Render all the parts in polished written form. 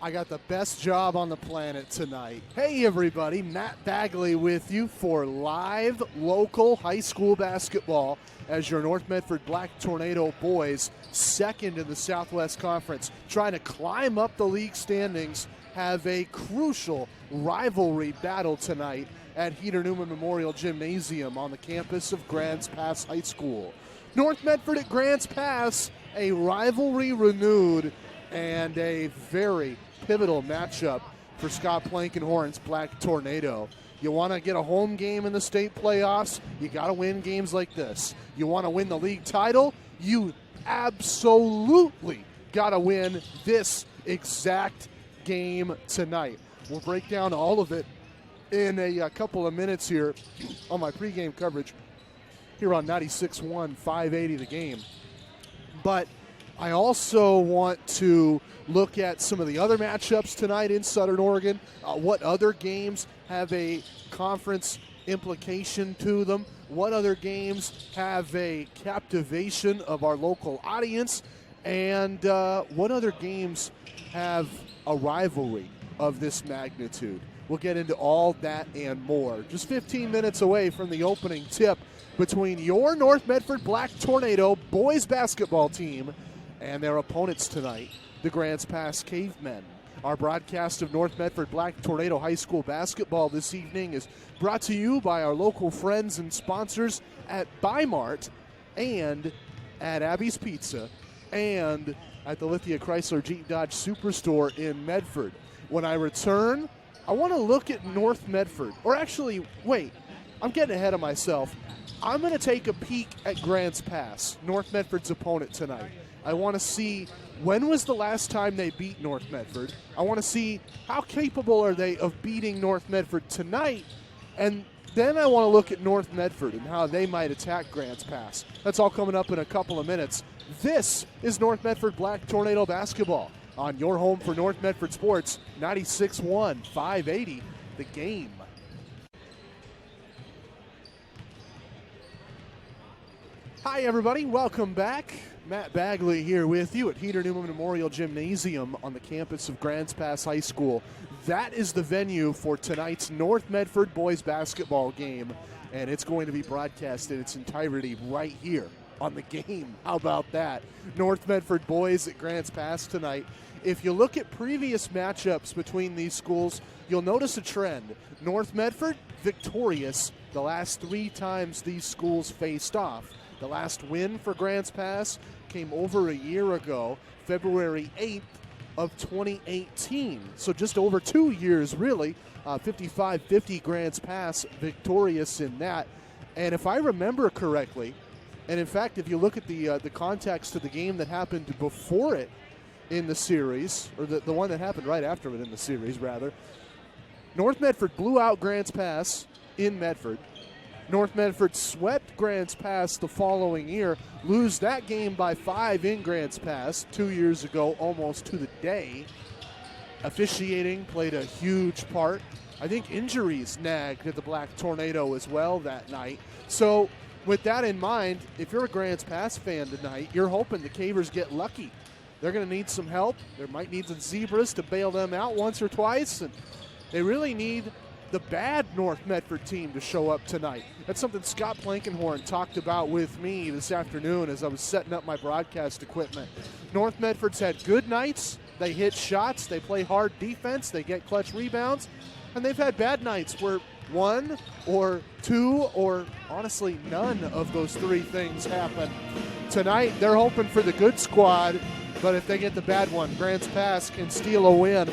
I got the best job on the planet tonight. Hey everybody, Matt Bagley with you for live local high school basketball as your North Medford Black Tornado boys, second in the Southwest Conference, trying to climb up the league standings, have a crucial rivalry battle tonight at Heater Newman Memorial Gymnasium on the campus of Grants Pass High School. North Medford at Grants Pass, a rivalry renewed and a very pivotal matchup for Scott Plankenhorn's Black Tornado. You want to get a home game in the state playoffs, you got to win games like this. You want to win the league title, you absolutely got to win this exact game tonight. We'll break down all of it in a couple of minutes here on my pregame coverage here on 96.1, 580 The Game. But I also want to look at some of the other matchups tonight in Southern Oregon, what other games have a conference implication to them, what other games have a captivation of our local audience, and what other games have a rivalry of this magnitude. We'll get into all that and more. Just 15 minutes away from the opening tip between your North Medford Black Tornado boys basketball team and their opponents tonight, the Grants Pass Cavemen. Our broadcast of North Medford Black Tornado High School basketball this evening is brought to you by our local friends and sponsors at Bi-Mart and at Abby's Pizza and at the Lithia Chrysler Jeep Dodge Superstore in Medford. When I return, I want to look at North Medford. Or actually, wait, I'm getting ahead of myself. I'm going to take a peek at Grants Pass, North Medford's opponent tonight. I want to see when was the last time they beat North Medford. I want to see how capable are they of beating North Medford tonight. And then I want to look at North Medford and how they might attack Grants Pass. That's all coming up in a couple of minutes. This is North Medford Black Tornado basketball on your home for North Medford sports, 96.1, 580, The Game. Hi everybody, welcome back. Matt Bagley here with you at Heater Newman Memorial Gymnasium on the campus of Grants Pass High School. That is the venue for tonight's North Medford boys basketball game, and it's going to be broadcast in its entirety right here on The Game. How about that? North Medford boys at Grants Pass tonight. If you look at previous matchups between these schools, you'll notice a trend. North Medford victorious the last 3 times these schools faced off. The last win for Grants Pass came over a year ago, February 8th of 2018. So just over 2 years, really. 55-50 Grants Pass victorious in that. And if I remember correctly, and in fact, if you look at the context of the game that happened before it in the series, or the one that happened right after it in the series, rather, North Medford blew out Grants Pass in Medford. North Medford swept Grants Pass the following year, lose that game by 5 in Grants Pass 2 years ago, almost to the day. Officiating played a huge part. I think injuries nagged at the Black Tornado as well that night. So with that in mind, if you're a Grants Pass fan tonight, you're hoping the Cavers get lucky. They're going to need some help. They might need some Zebras to bail them out once or twice, and they really need the bad North Medford team to show up tonight. That's something Scott Plankenhorn talked about with me this afternoon as I was setting up my broadcast equipment. North Medford's had good nights. They hit shots. They play hard defense. They get clutch rebounds. And they've had bad nights where 1 or 2 or honestly none of those 3 things happen. Tonight they're hoping for the good squad, but if they get the bad one, Grants Pass can steal a win.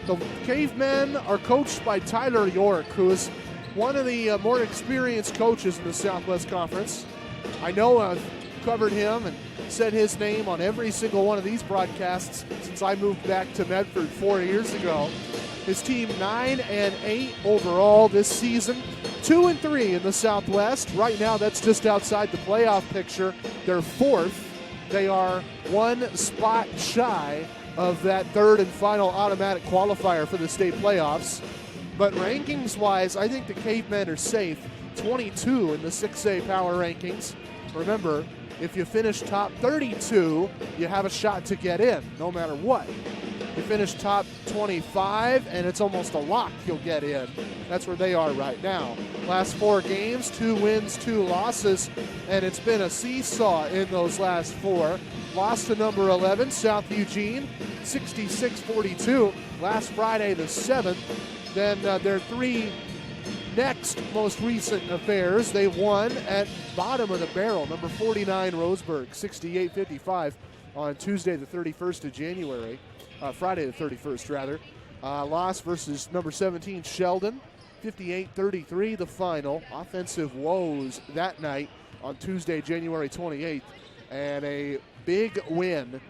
The Cavemen are coached by Tyler York, who is one of the more experienced coaches in the Southwest Conference. I know I've covered him and said his name on every single one of these broadcasts since I moved back to Medford 4 years ago. His team 9-8 overall this season, 2-3 in the Southwest. Right now, that's just outside the playoff picture. They're 4th. They are 1 spot shy of that 3rd and final automatic qualifier for the state playoffs. But rankings-wise, I think the Cavemen are safe. 22 in the 6A power rankings. Remember, if you finish top 32, you have a shot to get in, no matter what. If finish top 25, and it's almost a lock he'll get in. That's where they are right now. Last 4 games, 2 wins, 2 losses, and it's been a seesaw in those last 4. Lost to number 11, South Eugene, 66-42, last Friday the 7th. Then their 3 next most recent affairs, they won at bottom of the barrel, number 49 Roseburg, 68-55 on Tuesday the 31st of January, Friday the 31st rather. Loss versus number 17 Sheldon, 58-33 the final. Offensive woes that night on Tuesday, January 28th, and a big win,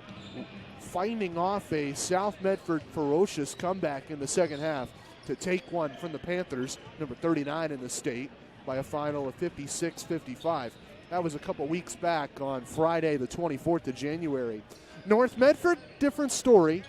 finding off a South Medford ferocious comeback in the second half to take one from the Panthers, number 39 in the state, by a final of 56-55. That was a couple weeks back on Friday, the 24th of January. North Medford, different story.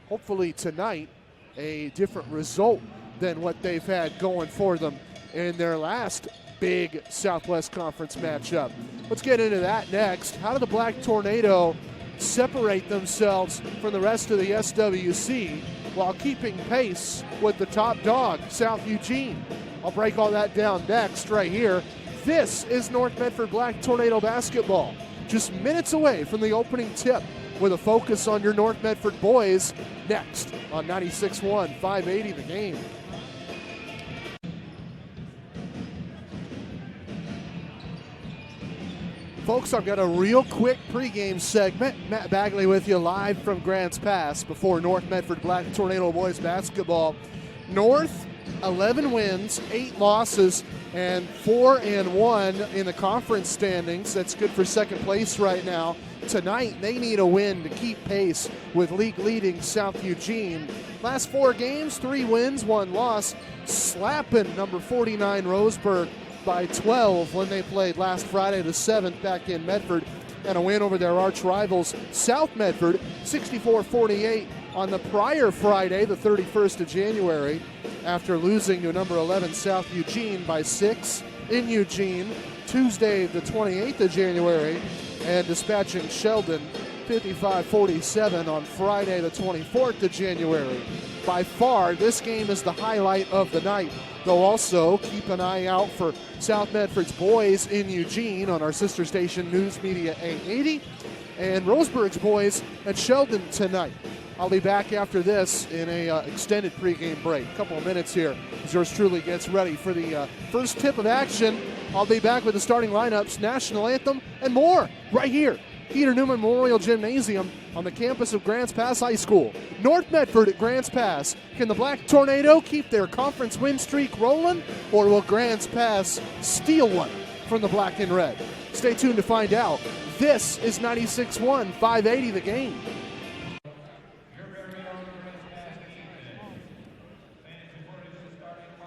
Hopefully tonight, a different result than what they've had going for them in their last big Southwest Conference matchup. Let's get into that next. How did the Black Tornado separate themselves from the rest of the SWC while keeping pace with the top dog, South Eugene? I'll break all that down next right here. This is North Medford Black Tornado basketball. Just minutes away from the opening tip with a focus on your North Medford boys next on 96.1, 580 the game. Folks, I've got a real quick pregame segment. Matt Bagley with you live from Grants Pass before North Medford Black Tornado boys basketball. North, 11 wins, 8 losses, and 4-1 in the conference standings. That's good for second place right now. Tonight, they need a win to keep pace with league-leading South Eugene. Last 4 games, 3 wins, 1 loss, slapping number 49 Roseburg by 12 when they played last Friday the 7th back in Medford, and a win over their arch rivals South Medford, 64-48 on the prior Friday, the 31st of January, after losing to number 11 South Eugene by 6 in Eugene Tuesday the 28th of January, and dispatching Sheldon 55-47 on Friday the 24th of January. By far, this game is the highlight of the night, though also keep an eye out for South Medford's boys in Eugene on our sister station News Media 880, and Roseburg's boys at Sheldon tonight. I'll be back after this in a extended pregame break. A couple of minutes here as yours truly gets ready for the first tip of action. I'll be back with the starting lineups, national anthem, and more right here. Peter Newman Memorial Gymnasium on the campus of Grants Pass High School. North Medford at Grants Pass. Can the Black Tornado keep their conference win streak rolling, or will Grants Pass steal one from the Black and Red? Stay tuned to find out. This is 96.1, 580 the game.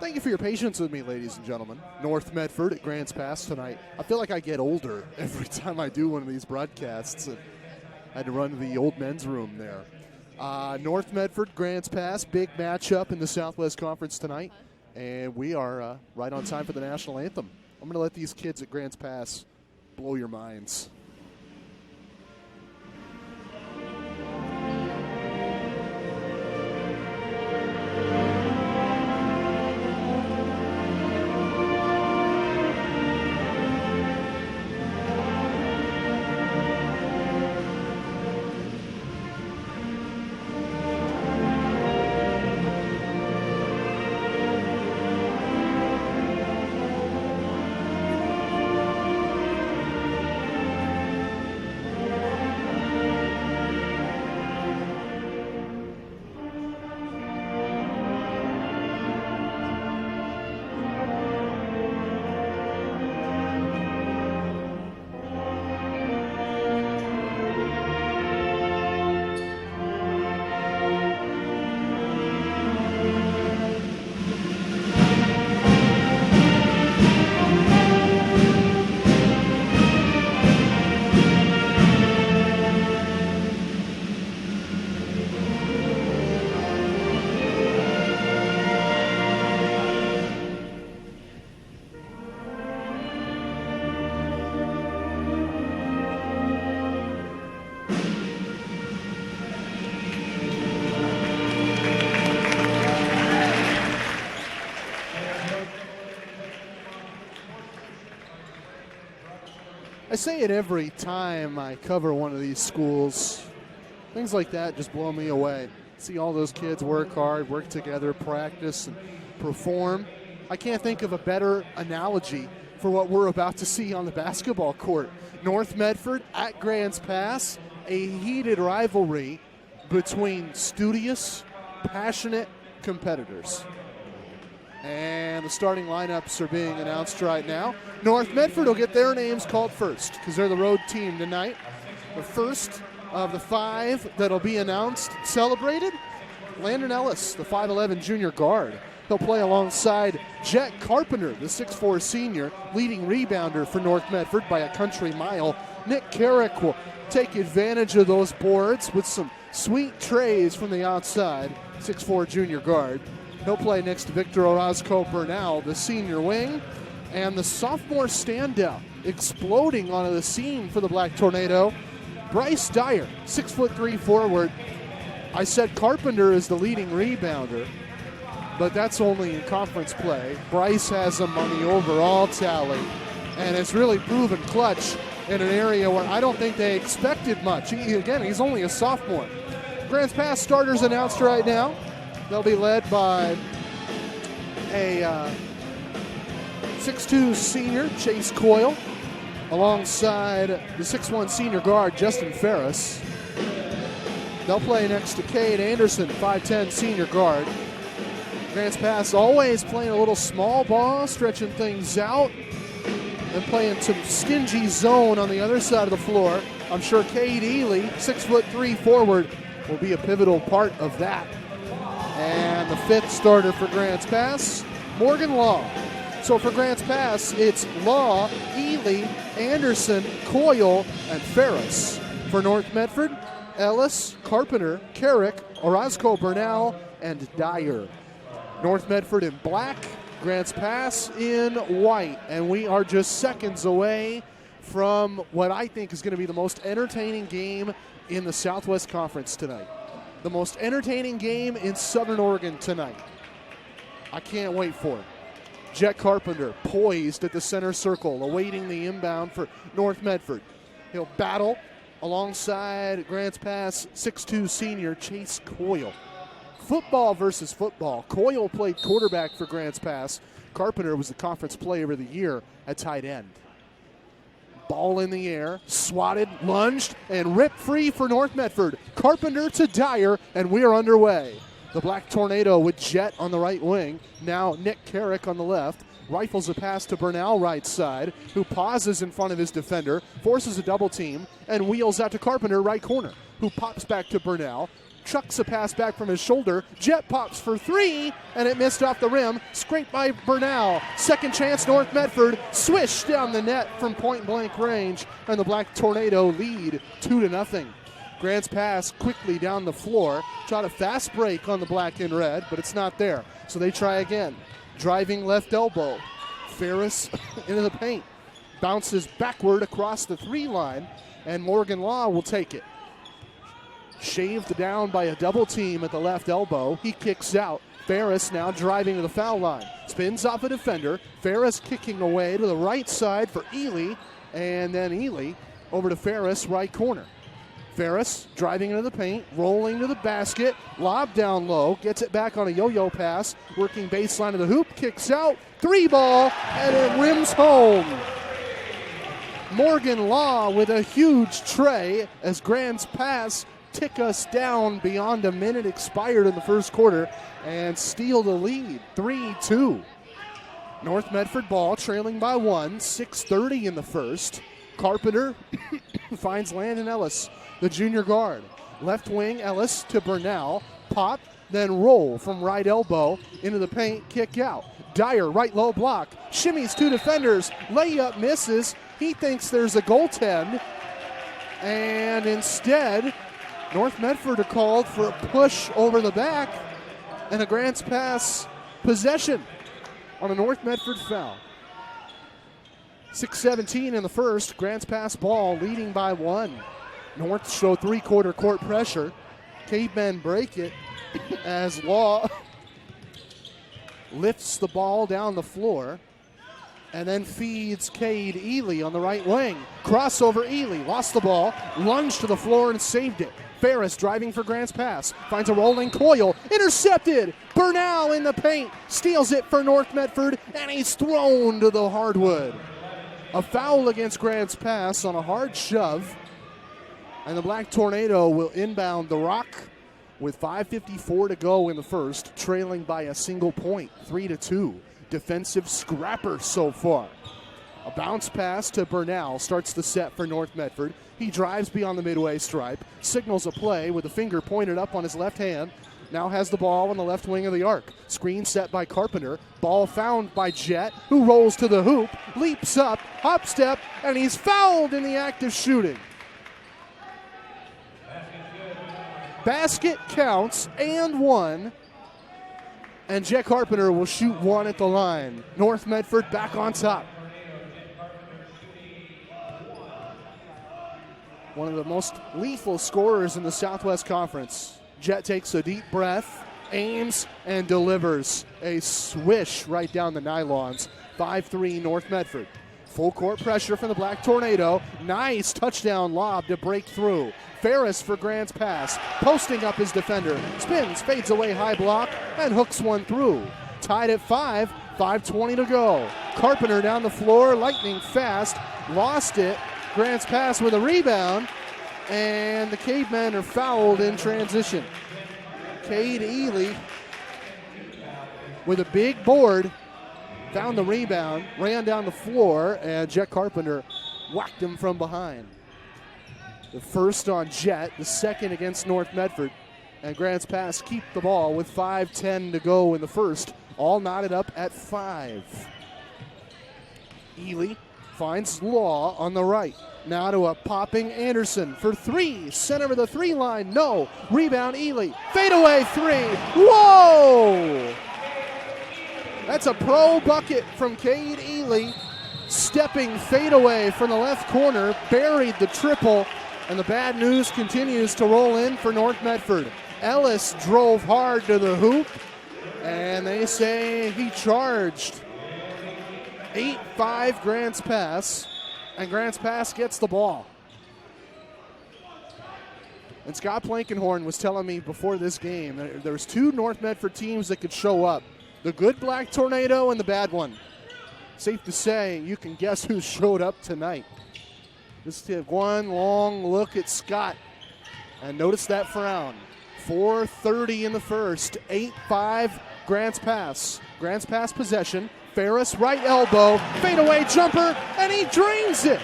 Thank you for your patience with me, ladies and gentlemen. North Medford at Grants Pass tonight. I feel like I get older every time I do one of these broadcasts. I had to run to the old men's room there. North Medford, Grants Pass, big matchup in the Southwest Conference tonight. And we are right on time for the national anthem. I'm going to let these kids at Grants Pass blow your minds. I say it every time I cover one of these schools. Things like that just blow me away. See all those kids work hard, work together, practice, and perform. I can't think of a better analogy for what we're about to see on the basketball court. North Medford at Grants Pass, a heated rivalry between studious, passionate competitors. And the starting lineups are being announced right now. North Medford will get their names called first because they're the road team tonight. The first of the 5 that'll be announced, celebrated, Landon Ellis, the 5'11 junior guard. He'll play alongside Jet Carpenter, the 6'4 senior, leading rebounder for North Medford by a country mile. Nick Carrick will take advantage of those boards with some sweet trays from the outside, 6'4 junior guard. He'll play next to Victor Orozco-Bernal, the senior wing, and the sophomore standout exploding onto the scene for the Black Tornado, Bryce Dyer, 6'3" forward. I said Carpenter is the leading rebounder, but that's only in conference play. Bryce has him on the overall tally, and it's really proven clutch in an area where I don't think they expected much. Again, he's only a sophomore. Grants Pass starters announced right now. They'll be led by a 6'2 senior, Chase Coyle, alongside the 6'1 senior guard, Justin Ferris. They'll play next to Cade Anderson, 5'10 senior guard. Grants Pass always playing a little small ball, stretching things out, and playing some stingy zone on the other side of the floor. I'm sure Cade Ely, 6'3" forward, will be a pivotal part of that. And the 5th starter for Grants Pass, Morgan Law. So for Grants Pass, it's Law, Ely, Anderson, Coyle, and Ferris. For North Medford, Ellis, Carpenter, Carrick, Orozco-Bernal, and Dyer. North Medford in black, Grants Pass in white. And we are just seconds away from what I think is going to be the most entertaining game in the Southwest Conference tonight. The most entertaining game in Southern Oregon tonight. I can't wait for it. Jet Carpenter poised at the center circle, awaiting the inbound for North Medford. He'll battle alongside Grants Pass 6'2 senior Chase Coyle. Football versus football. Coyle played quarterback for Grants Pass. Carpenter was the conference player of the year at tight end. Ball in the air, swatted, lunged, and ripped free for North Medford. Carpenter to Dyer, and we are underway. The Black Tornado with Jet on the right wing. Now Nick Carrick on the left. Rifles a pass to Bernal right side, who pauses in front of his defender, forces a double team, and wheels out to Carpenter right corner, who pops back to Bernal. Chucks a pass back from his shoulder. Jet pops for 3, and it missed off the rim. Scraped by Bernal. Second chance, North Medford. Swish down the net from point-blank range, and the Black Tornado lead 2-0. Grants Pass quickly down the floor. Try to fast break on the black and red, but it's not there. So they try again. Driving left elbow. Ferris into the paint. Bounces backward across the 3 line, and Morgan Law will take it. Shaved down by a double team at the left elbow. He kicks out. Ferris now driving to the foul line. Spins off a defender. Ferris kicking away to the right side for Ely. And then Ely over to Ferris, right corner. Ferris driving into the paint, rolling to the basket. Lob down low. Gets it back on a yo-yo pass. Working baseline of the hoop. Kicks out. 3 ball. And it rims home. Morgan Law with a huge tray as Grants Pass tick us down beyond a minute expired in the first quarter and steal the lead, 3-2. North Medford ball trailing by 1, 6:30 in the first. Carpenter finds Landon Ellis, the junior guard. Left wing, Ellis to Bernal. Pop, then roll from right elbow into the paint, kick out. Dyer, right low block. Shimmies 2 defenders. Layup misses. He thinks there's a goaltend. And instead, North Medford are called for a push over the back and a Grants Pass possession on a North Medford foul. 6:17 in the first. Grants Pass ball leading by 1. North show 3-quarter court pressure. Cavemen break it as Law lifts the ball down the floor. and then feeds Cade Ely on the right wing. Crossover Ely, lost the ball, lunged to the floor and saved it. Ferris driving for Grants Pass, finds a rolling Coyle, intercepted. Bernal in the paint, steals it for North Medford, and he's thrown to the hardwood. A foul against Grants Pass on a hard shove, and the Black Tornado will inbound the rock with 5:54 to go in the first, trailing by a single point, 3-2. Defensive scrapper so far. A bounce pass to Bernal starts the set for North Medford. He drives beyond the midway stripe, signals a play with a finger pointed up on his left hand. Now has the ball on the left wing of the arc. Screen set by Carpenter. Ball found by Jet, who rolls to the hoop, leaps up, hop step, and he's fouled in the act of shooting. Basket counts and one. And Jet Carpenter will shoot one at the line. North Medford back on top. One of the most lethal scorers in the Southwest Conference. Jet takes a deep breath, aims, and delivers a swish right down the nylons. 5-3 North Medford. Full court pressure from the Black Tornado. Nice touchdown lob to break through. Ferris for Grants Pass, posting up his defender. Spins, fades away high block, and hooks one through. Tied at 5, 5:20 to go. Carpenter down the floor, lightning fast, lost it. Grants Pass with a rebound, and the Cavemen are fouled in transition. Cade Ely with a big board, found the rebound, ran down the floor, and Jet Carpenter whacked him from behind. The first on Jet, the second against North Medford, and Grants Pass keep the ball with 5:10 to go in the first, all knotted up at 5. Ely finds Law on the right. Now to a popping Anderson for three. Center of the three line, no. Rebound Ely. Fadeaway three. Whoa! That's a pro bucket from Cade Ely. Stepping fadeaway from the left corner. Buried the triple, and the bad news continues to roll in for North Medford. Ellis drove hard to the hoop, and they say he charged. 8-5 Grants Pass, and Grants Pass gets the ball. And Scott Plankenhorn was telling me before this game that there's two North Medford teams that could show up. The good Black Tornado and the bad one. Safe to say, you can guess who showed up tonight. Just have one long look at Scott, and notice that frown. 4:30 in the first, 8-5 Grants Pass. Grants Pass possession. Ferris, right elbow, fadeaway jumper, and he drains it.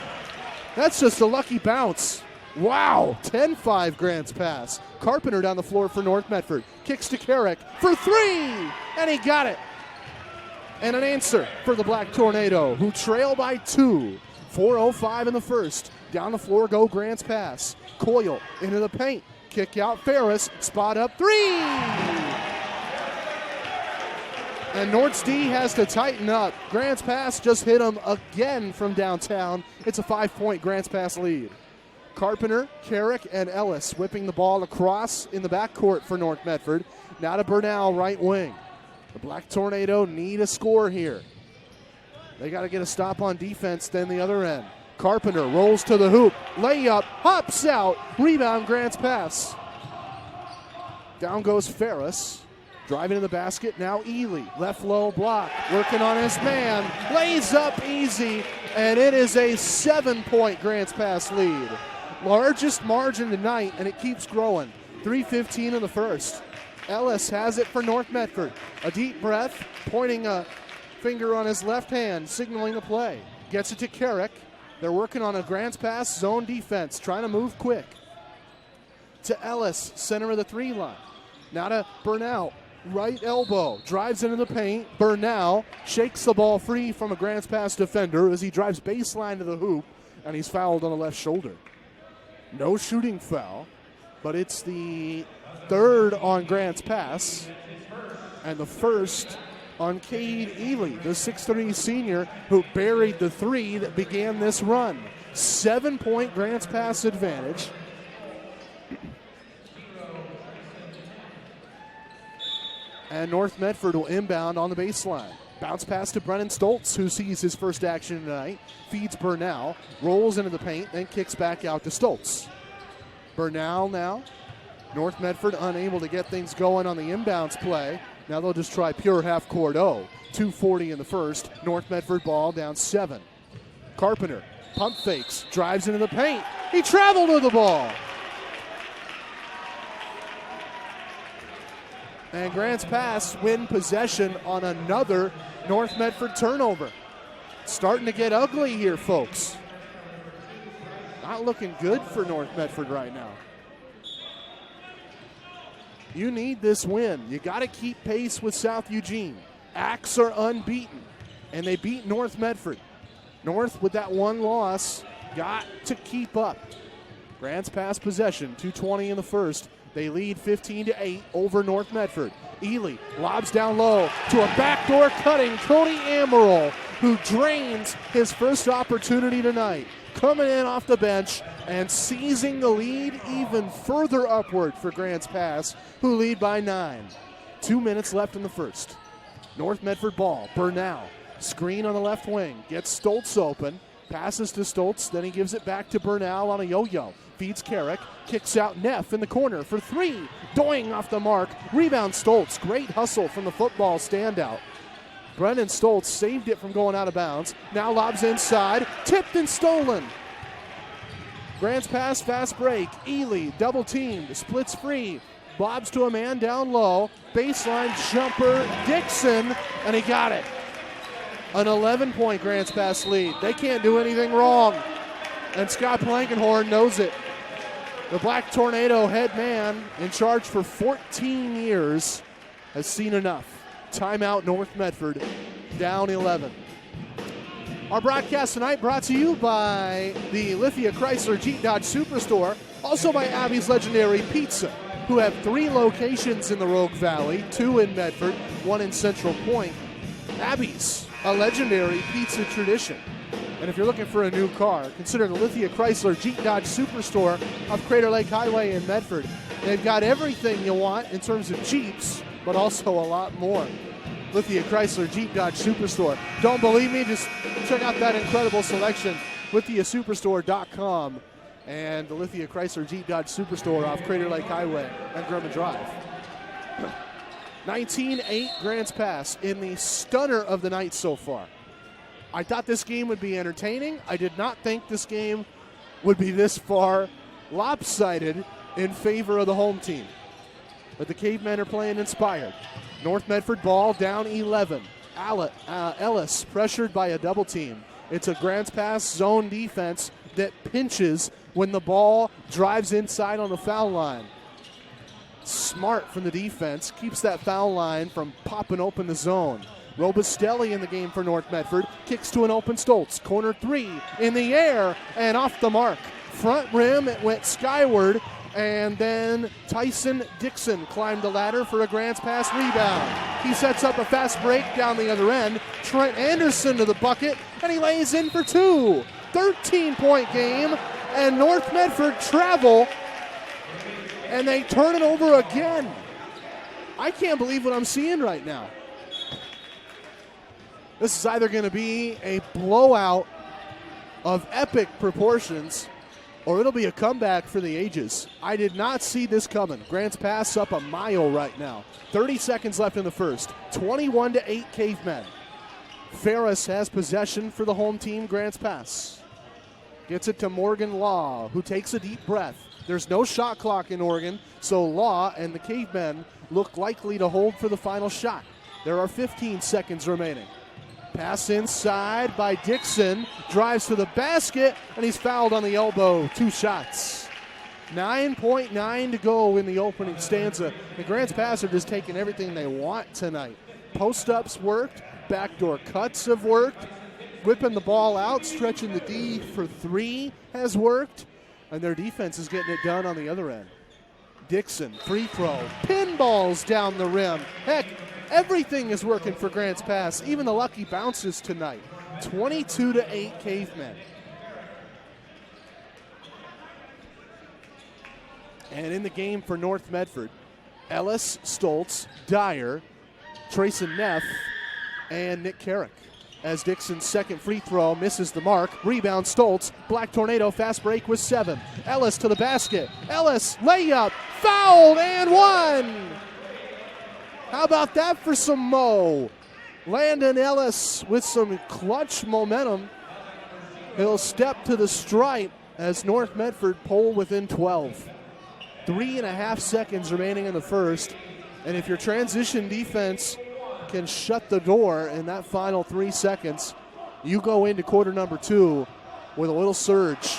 That's just a lucky bounce. Wow, 10-5 Grants Pass. Carpenter down the floor for North Medford. Kicks to Carrick for three, and he got it. And an answer for the Black Tornado, who trail by 2. 4:05 in the first. Down the floor go Grants Pass. Coyle into the paint. Kick out Ferris. Spot up three. And Norts D has to tighten up. Grants Pass just hit him again from downtown. It's a 5-point Grants Pass lead. Carpenter, Carrick, and Ellis whipping the ball across in the backcourt for North Medford. Now to Bernal, right wing. The Black Tornado need a score here. They got to get a stop on defense, then the other end. Carpenter rolls to the hoop. Layup, hops out. Rebound, Grants Pass. Down goes Ferris. Driving in the basket, now Ely. Left low block, working on his man. Lays up easy, and it is a 7-point Grants Pass lead. Largest margin tonight, and it keeps growing. 3:15 in the first. Ellis has it for North Medford. A deep breath, pointing a finger on his left hand, signaling the play. Gets it to Carrick. They're working on a Grants Pass zone defense, trying to move quick. To Ellis, center of the three line. Now to Bernal. Right elbow, drives into the paint. Bernal shakes the ball free from a Grants Pass defender as he drives baseline to the hoop, and he's fouled on the left shoulder. No shooting foul, but it's the third on Grants Pass, and the first on Cade Ely, the 6'3" senior who buried the three that began this run. 7-point Grants Pass advantage. And North Medford will inbound on the baseline. Bounce pass to Brennan Stoltz, who sees his first action tonight. Feeds Burnell, rolls into the paint, then kicks back out to Stoltz. Burnell now. North Medford unable to get things going on the inbounds play. Now they'll just try pure half-court O. 2:40 in the first. North Medford ball down 7. Carpenter pump fakes, drives into the paint. He traveled with the ball. And Grants Pass win possession on another North Medford turnover. Starting to get ugly here, folks. Not looking good for North Medford right now. You need this win. You got to keep pace with South Eugene. Axe are unbeaten, and they beat North Medford. North, with that one loss, got to keep up. Grants Pass possession, 2:20 in the first. They lead 15-8 over North Medford. Ely lobs down low to a backdoor cutting Cody Amaral, who drains his first opportunity tonight. Coming in off the bench and seizing the lead even further upward for Grants Pass, who lead by 9. 2 minutes left in the first. North Medford ball. Burnell. Screen on the left wing. Gets Stoltz open. Passes to Stoltz. Then he gives it back to Burnell on a yo-yo. Feeds Carrick. Kicks out Neff in the corner for 3. Doing off the mark. Rebound Stoltz. Great hustle from the football standout. Brennan Stoltz saved it from going out of bounds. Now lobs inside. Tipped and stolen. Grants Pass, fast break. Ely double teamed. Splits free. Bobs to a man down low. Baseline jumper. Dixon. And he got it. An 11-point Grants Pass lead. They can't do anything wrong. And Scott Blankenhorn knows it. The Black Tornado head man, in charge for 14 years, has seen enough. Timeout North Medford, down 11. Our broadcast tonight brought to you by the Lithia Chrysler Jeep Dodge Superstore, also by Abby's Legendary Pizza, who have 3 locations in the Rogue Valley, 2 in Medford, 1 in Central Point. Abby's, a legendary pizza tradition. And if you're looking for a new car, consider the Lithia Chrysler Jeep Dodge Superstore off Crater Lake Highway in Medford. They've got everything you want in terms of Jeeps, but also a lot more. Lithia Chrysler Jeep Dodge Superstore. Don't believe me? Just check out that incredible selection. LithiaSuperstore.com and the Lithia Chrysler Jeep Dodge Superstore off Crater Lake Highway and Grumman Drive. 19-8 Grants Pass in the stunner of the night so far. I thought this game would be entertaining. I did not think this game would be this far lopsided in favor of the home team. But the Cavemen are playing inspired. North Medford ball down 11. Ellis pressured by a double team. It's a Grants Pass zone defense that pinches when the ball drives inside on the foul line. Smart from the defense, keeps that foul line from popping open the zone. Robustelli in the game for North Medford. Kicks to an open Stoltz. Corner 3 in the air and off the mark. Front rim, it went skyward. And then Tyson Dixon climbed the ladder for a Grants Pass rebound. He sets up a fast break down the other end. Trent Anderson to the bucket, and he lays in for 2. 13-point game, and North Medford travel, and they turn it over again. I can't believe what I'm seeing right now. This is either going to be a blowout of epic proportions, or it'll be a comeback for the ages. I did not see this coming. Grants Pass up a mile right now. 30 seconds left in the first. 21-8 Cavemen. Ferris has possession for the home team, Grants Pass. Gets it to Morgan Law, who takes a deep breath. There's no shot clock in Oregon, so Law and the Cavemen look likely to hold for the final shot. There are 15 seconds remaining. Pass inside by Dixon, drives to the basket, and he's fouled on the elbow. 2 shots. 9.9 to go in the opening stanza. The Grants Pass are just taking everything they want tonight. Post-ups worked, backdoor cuts have worked, whipping the ball out, stretching the D for 3 has worked, and their defense is getting it done on the other end. Dixon, free throw, pinballs down the rim. Heck, everything is working for Grants Pass, even the lucky bounces tonight. 22-8 Cavemen. And in the game for North Medford, Ellis, Stoltz, Dyer, Trayson Neff and Nick Carrick. As Dixon's second free throw misses the mark. Rebound Stoltz. Black Tornado fast break with 7. Ellis to the basket. Ellis layup. Fouled and one. How about that for some mo? Landon Ellis with some clutch momentum. He'll step to the stripe as North Medford pull within 12. 3.5 seconds remaining in the first. And if your transition defense can shut the door in that final 3 seconds, you go into quarter number 2 with a little surge.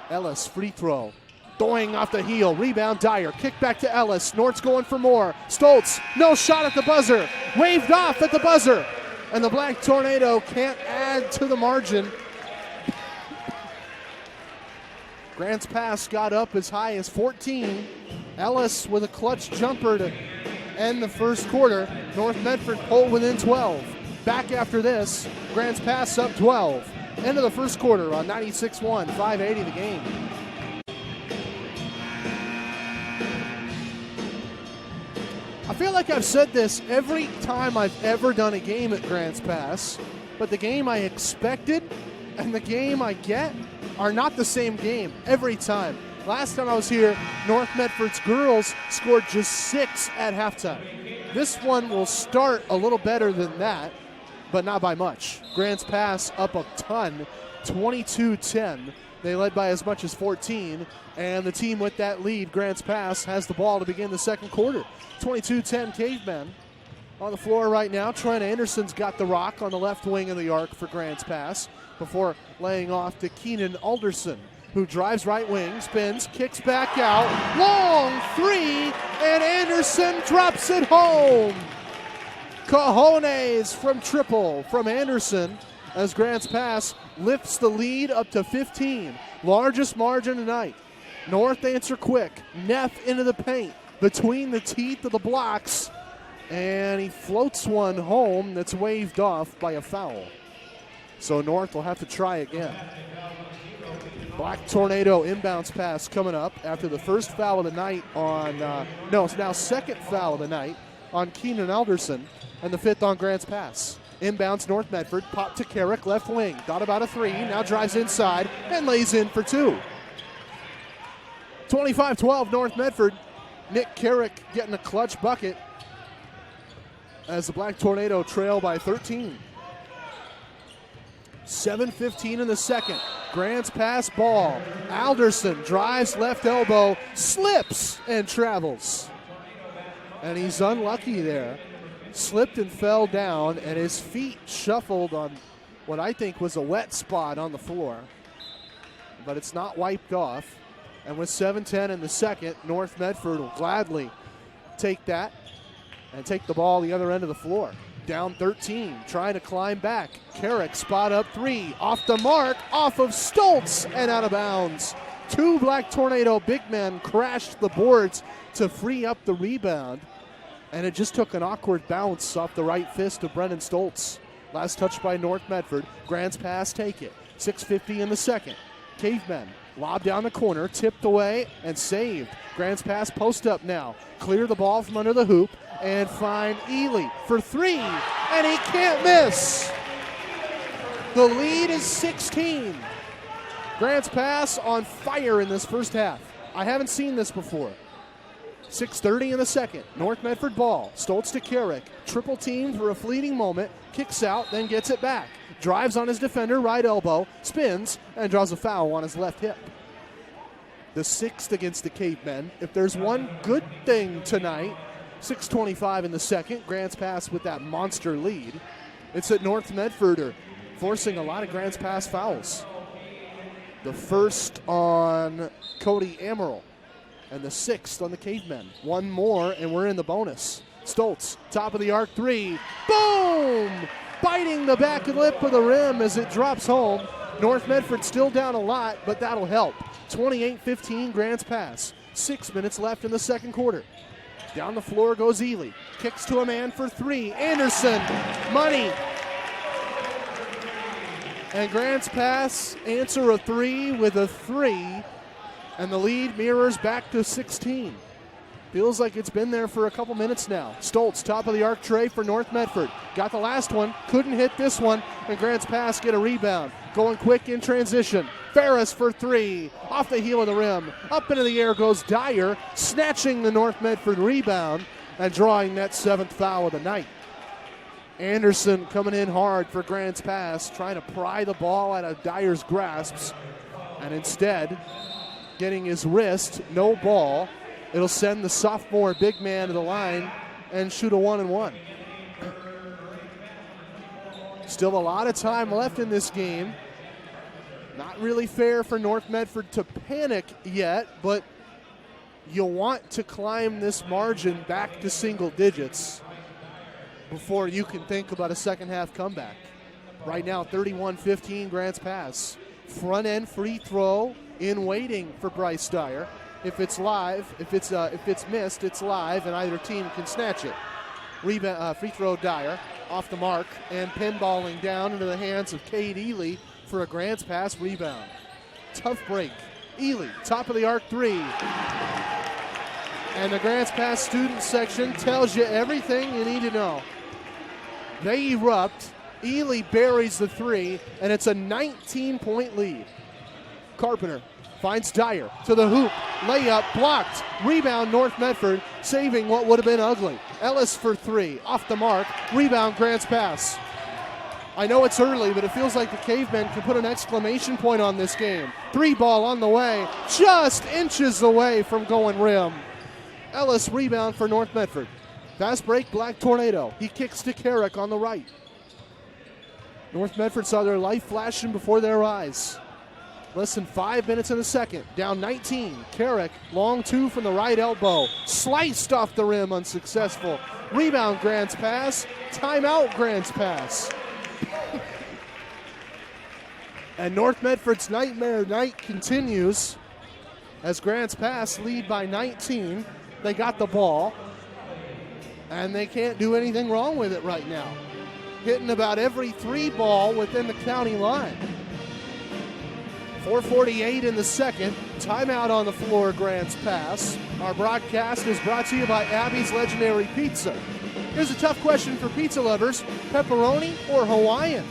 Ellis, free throw. Doing off the heel. Rebound Dyer. Kick back to Ellis. Nort's going for more. Stoltz, no shot at the buzzer. Waved off at the buzzer. And the Black Tornado can't add to the margin. Grants Pass got up as high as 14. Ellis with a clutch jumper to end the first quarter. North Medford pull within 12. Back after this, Grants Pass up 12. End of the first quarter on 96-1, 5:80 the game. I feel like I've said this every time I've ever done a game at Grants Pass, but the game I expected and the game I get are not the same game every time. Last time I was here, North Medford's girls scored just 6 at halftime. This one will start a little better than that, but not by much. Grants Pass up a ton, 22-10. They led by as much as 14, and the team with that lead, Grants Pass, has the ball to begin the second quarter. 22-10 Cavemen on the floor right now. Trent Anderson's got the rock on the left wing of the arc for Grants Pass before laying off to Keenan Alderson, who drives right wing, spins, kicks back out, long three, and Anderson drops it home. Cojones from triple from Anderson as Grants Pass lifts the lead up to 15. Largest margin tonight. North answer quick. Neff into the paint between the teeth of the blocks, and he floats one home that's waved off by a foul. So North will have to try again. Black Tornado inbounds pass coming up after the first foul of the night on, it's now second foul of the night on Keenan Alderson, and the 5th on Grants Pass. Inbounds North Medford, pop to Carrick, left wing, thought about a 3, now drives inside and lays in for 2. 25-12 North Medford. Nick Carrick getting a clutch bucket as the Black Tornado trail by 13. 7:15 in the second. Grants Pass ball. Alderson drives left elbow, slips and travels. And he's unlucky there. Slipped and fell down, and his feet shuffled on what I think was a wet spot on the floor. But it's not wiped off. And with 7:10 in the second, North Medford will gladly take that and take the ball the other end of the floor. Down 13, trying to climb back. Carrick spot up 3, off the mark, off of Stoltz and out of bounds. 2 Black Tornado big men crashed the boards to free up the rebound, and it just took an awkward bounce off the right fist of Brennan Stoltz. Last touch by North Medford. Grants Pass take it. 6:50 in the second. Cavemen lob down the corner, tipped away and saved. Grants Pass post up now. Clear the ball from under the hoop and find Ely for 3, and he can't miss. The lead is 16. Grants Pass on fire in this first half. I haven't seen this before. 6:30 in the second. North Medford ball. Stoltz to Carrick. Triple team for a fleeting moment. Kicks out, then gets it back. Drives on his defender, right elbow, spins, and draws a foul on his left hip. The 6th against the Cavemen. If there's one good thing tonight, 6:25 in the second, Grants Pass with that monster lead. It's that North Medford are forcing a lot of Grants Pass fouls. The first on Cody Amaral, and the 6th on the Cavemen. One more, and we're in the bonus. Stoltz, top of the arc 3. Boom! Biting the back lip of the rim as it drops home. North Medford still down a lot, but that'll help. 28-15 Grants Pass. 6 minutes left in the second quarter. Down the floor goes Ely. Kicks to a man for 3. Anderson, money. And Grants Pass answer a 3 with a 3. And the lead mirrors back to 16. Feels like it's been there for a couple minutes now. Stoltz, top of the arc tray for North Medford. Got the last one, couldn't hit this one, and Grants Pass get a rebound. Going quick in transition. Ferris for three, off the heel of the rim. Up into the air goes Dyer, snatching the North Medford rebound and drawing that 7th foul of the night. Anderson coming in hard for Grants Pass, trying to pry the ball out of Dyer's grasps, and instead getting his wrist, no ball. It'll send the sophomore big man to the line and shoot a 1-and-1. Still a lot of time left in this game. Not really fair for North Medford to panic yet, but you want to climb this margin back to single digits before you can think about a second half comeback. Right now, 31-15 Grants Pass. Front end free throw in waiting for Bryce Dyer. If it's live, if it's missed, it's live, and either team can snatch it. Free throw Dyer off the mark and pinballing down into the hands of Cade Ely for a Grants Pass rebound. Tough break. Ely, top of the arc three. And the Grants Pass student section tells you everything you need to know. They erupt. Ely buries the three, and it's a 19-point lead. Carpenter finds Dyer to the hoop. Layup blocked. Rebound North Medford, saving what would have been ugly. Ellis for three. Off the mark. Rebound Grants Pass. I know it's early, but it feels like the Cavemen can put an exclamation point on this game. Three ball on the way. Just inches away from going rim. Ellis rebound for North Medford. Fast break, Black Tornado. He kicks to Carrick on the right. North Medford saw their life flashing before their eyes. Less than 5 minutes in the second. Down 19. Carrick, long two from the right elbow. Sliced off the rim, unsuccessful. Rebound, Grants Pass. Timeout, Grants Pass. And North Medford's nightmare night continues as Grants Pass lead by 19. They got the ball, and they can't do anything wrong with it right now. Hitting about every three ball within the county line. 4:48 in the second. Timeout on the floor, Grants Pass. Our broadcast is brought to you by Abby's Legendary Pizza. Here's a tough question for pizza lovers: pepperoni or Hawaiian?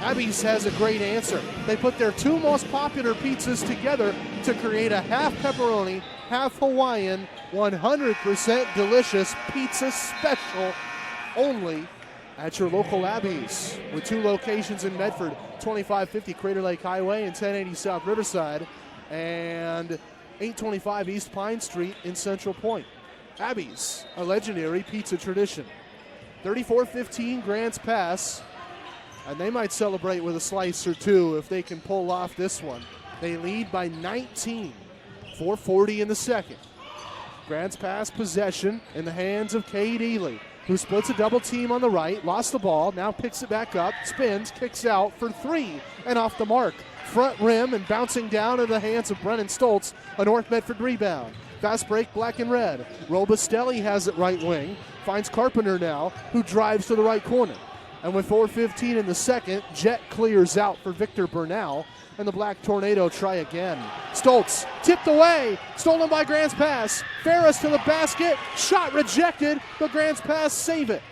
Abby's has a great answer. They put their two most popular pizzas together to create a half pepperoni, half Hawaiian, 100% delicious pizza special only at your local Abby's, with two locations in Medford, 2550 Crater Lake Highway and 1080 South Riverside, and 825 East Pine Street in Central Point. Abby's, a legendary pizza tradition. 34-15 Grants Pass, and they might celebrate with a slice or two if they can pull off this one. They lead by 19, 4:40 in the second. Grants Pass possession in the hands of Cade Ely, who splits a double team on the right, lost the ball, now picks it back up, spins, kicks out for three, and off the mark. Front rim and bouncing down into the hands of Brennan Stoltz, a North Medford rebound. Fast break, black and red. Robustelli has it right wing, finds Carpenter now, who drives to the right corner. And with 4:15 in the second, Jet clears out for Victor Bernal, and the Black Tornado try again. Stoltz tipped away, stolen by Grants Pass. Ferris to the basket, shot rejected, but Grants Pass save it.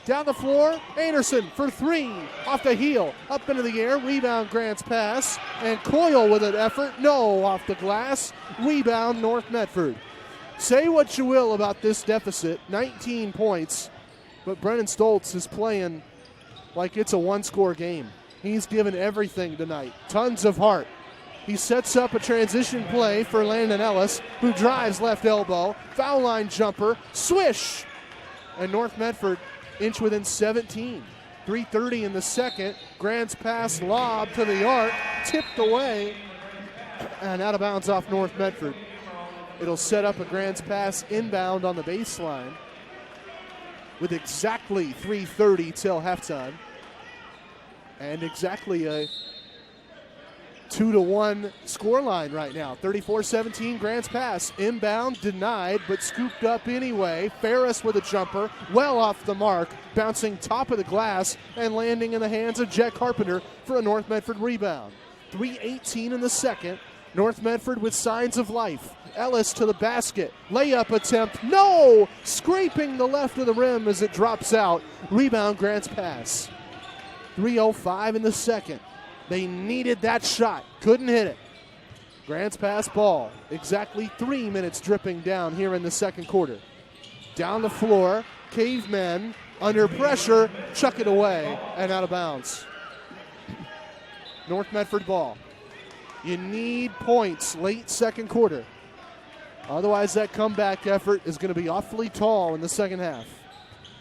Down the floor, Anderson for three, off the heel, up into the air, rebound Grants Pass, and Coyle with an effort, no, off the glass, rebound North Medford. Say what you will about this deficit, 19 points, but Brennan Stoltz is playing like it's a one-score game. He's given everything tonight, tons of heart. He sets up a transition play for Landon Ellis, who drives left elbow, foul line jumper, swish! And North Medford inch within 17. 3:30 in the second. Grants Pass lob to the arc, tipped away, and out of bounds off North Medford. It'll set up a Grants Pass inbound on the baseline with exactly 3:30 till halftime. And exactly a 2-1 scoreline right now. 34-17 Grants Pass. Inbound denied, but scooped up anyway. Ferris with a jumper, well off the mark, bouncing top of the glass and landing in the hands of Jet Carpenter for a North Medford rebound. 3:18 in the second. North Medford with signs of life. Ellis to the basket. Layup attempt. No! Scraping the left of the rim as it drops out. Rebound, Grants Pass. 3:05 in the second. They needed that shot. Couldn't hit it. Grants Pass ball. Exactly 3 minutes dripping down here in the second quarter. Down the floor. Cavemen under pressure. Chuck it away and out of bounds. North Medford ball. You need points late second quarter. Otherwise, that comeback effort is going to be awfully tall in the second half.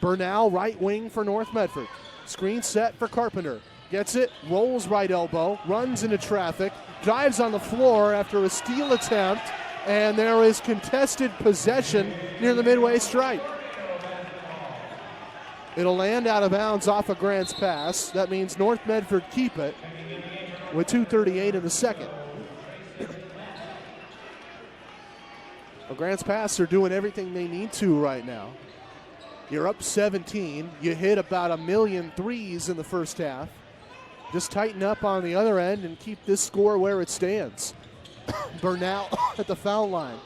Bernal, right wing for North Medford. Screen set for Carpenter. Gets it, rolls right elbow, runs into traffic, dives on the floor after a steal attempt, and there is contested possession near the midway stripe. It'll land out of bounds off of Grants Pass. That means North Medford keep it with 2:38 in the second. Well, Grants Pass are doing everything they need to right now. You're up 17. You hit about 1,000,000 threes in the first half. Just tighten up on the other end and keep this score where it stands. Bernal at the foul line.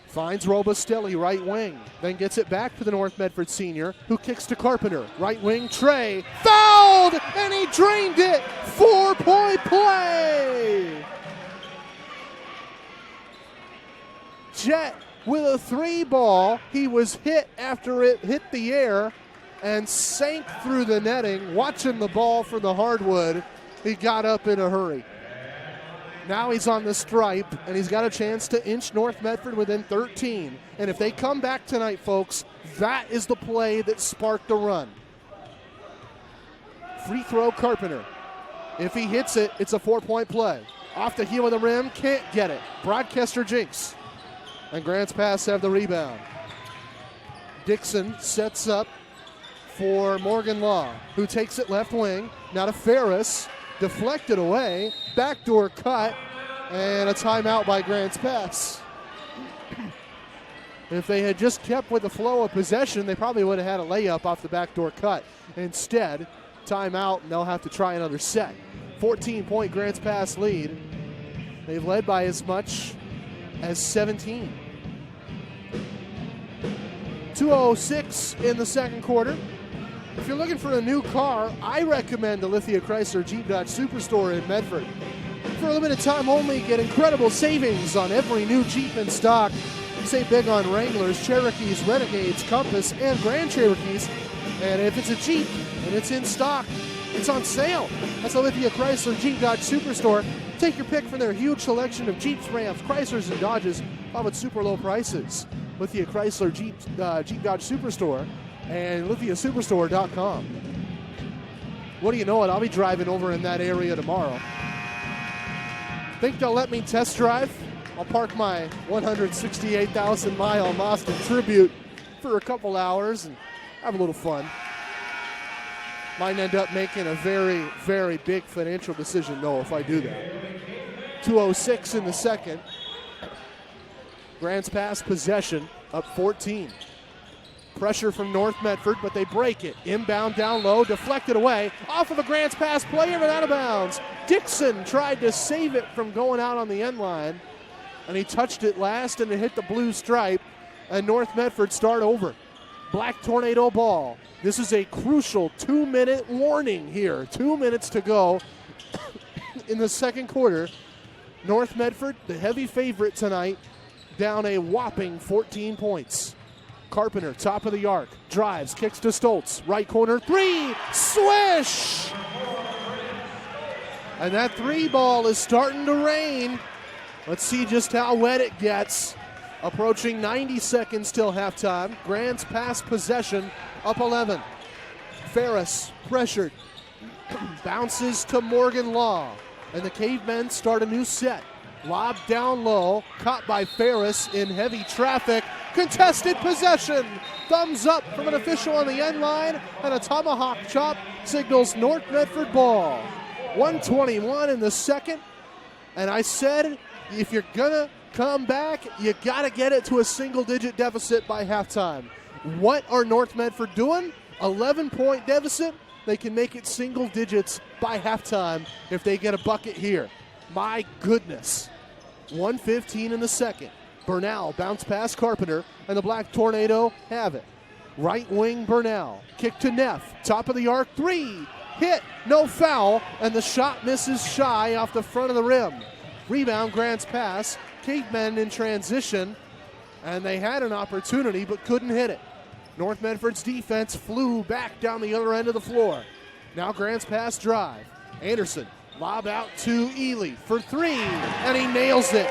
Finds Robustelli, right wing. Then gets it back to the North Medford senior, who kicks to Carpenter. Right wing, Trey. Fouled! And he drained it! 4-point play! Jet with a 3 ball. He was hit after it hit the air and sank through the netting. Watching the ball for the hardwood, he got up in a hurry. Now he's on the stripe, and he's got a chance to inch North Medford within 13. And if they come back tonight, folks, that is the play that sparked the run. Free throw, Carpenter. If he hits it, it's a 4-point play. Off the heel of the rim, can't get it. Broadcaster jinx. And Grants Pass have the rebound. Dixon sets up for Morgan Law, who takes it left wing. Now to Ferris. Deflected away. Backdoor cut. And a timeout by Grants Pass. If they had just kept with the flow of possession, they probably would have had a layup off the backdoor cut. Instead, timeout, and they'll have to try another set. 14-point Grants Pass lead. They've led by as much as 17. 2:06 in the second quarter. If you're looking for a new car, I recommend the Lithia Chrysler Jeep Dodge Superstore in Medford. For a limited time only, get incredible savings on every new Jeep in stock. Save big on Wranglers, Cherokees, Renegades, Compass, and Grand Cherokees. And if it's a Jeep and it's in stock, it's on sale. That's the Lithia Chrysler Jeep Dodge Superstore. Take your pick from their huge selection of Jeeps, Rams, Chryslers, and Dodges, all at super low prices. Lithia Chrysler Jeep Dodge Superstore and lithiasuperstore.com. What do you know it? I'll be driving over in that area tomorrow. Think they'll let me test drive? I'll park my 168,000-mile Mazda Tribute for a couple hours and have a little fun. Might end up making a very, very big financial decision, though, if I do that. 2:06 in the second. Grants Pass possession, up 14. Pressure from North Medford, but they break it. Inbound down low, deflected away. Off of a Grants Pass player, but out of bounds. Dixon tried to save it from going out on the end line, and he touched it last, and it hit the blue stripe, and North Medford start over. Black Tornado ball. This is a crucial 2-minute warning here. 2 minutes to go in the second quarter. North Medford, the heavy favorite tonight, down a whopping 14 points. Carpenter, top of the arc, drives, kicks to Stoltz. Right corner, 3, swish! And that 3 ball is starting to rain. Let's see just how wet it gets. Approaching 90 seconds till halftime. Grants Pass possession, up 11. Ferris, pressured. Bounces to Morgan Law. And the Cavemen start a new set. Lob down low, caught by Ferris in heavy traffic. Contested possession. Thumbs up from an official on the end line, and a tomahawk chop signals North Medford ball. 1:21 in the second. And I said, if you're going to come back, you got to get it to a single-digit deficit by halftime. What are North Medford doing? 11-point deficit. They can make it single digits by halftime if they get a bucket here. My goodness. 1:15 in the second. Bernal bounce past Carpenter, and the Black Tornado have it. Right wing Bernal. Kick to Neff. Top of the arc. 3. Hit. No foul. And the shot misses shy off the front of the rim. Rebound, Grants pass. Cavemen in transition. And they had an opportunity but couldn't hit it. North Medford's defense flew back down the other end of the floor. Now Grants pass drive. Anderson. Lob out to Ely for 3. And he nails it.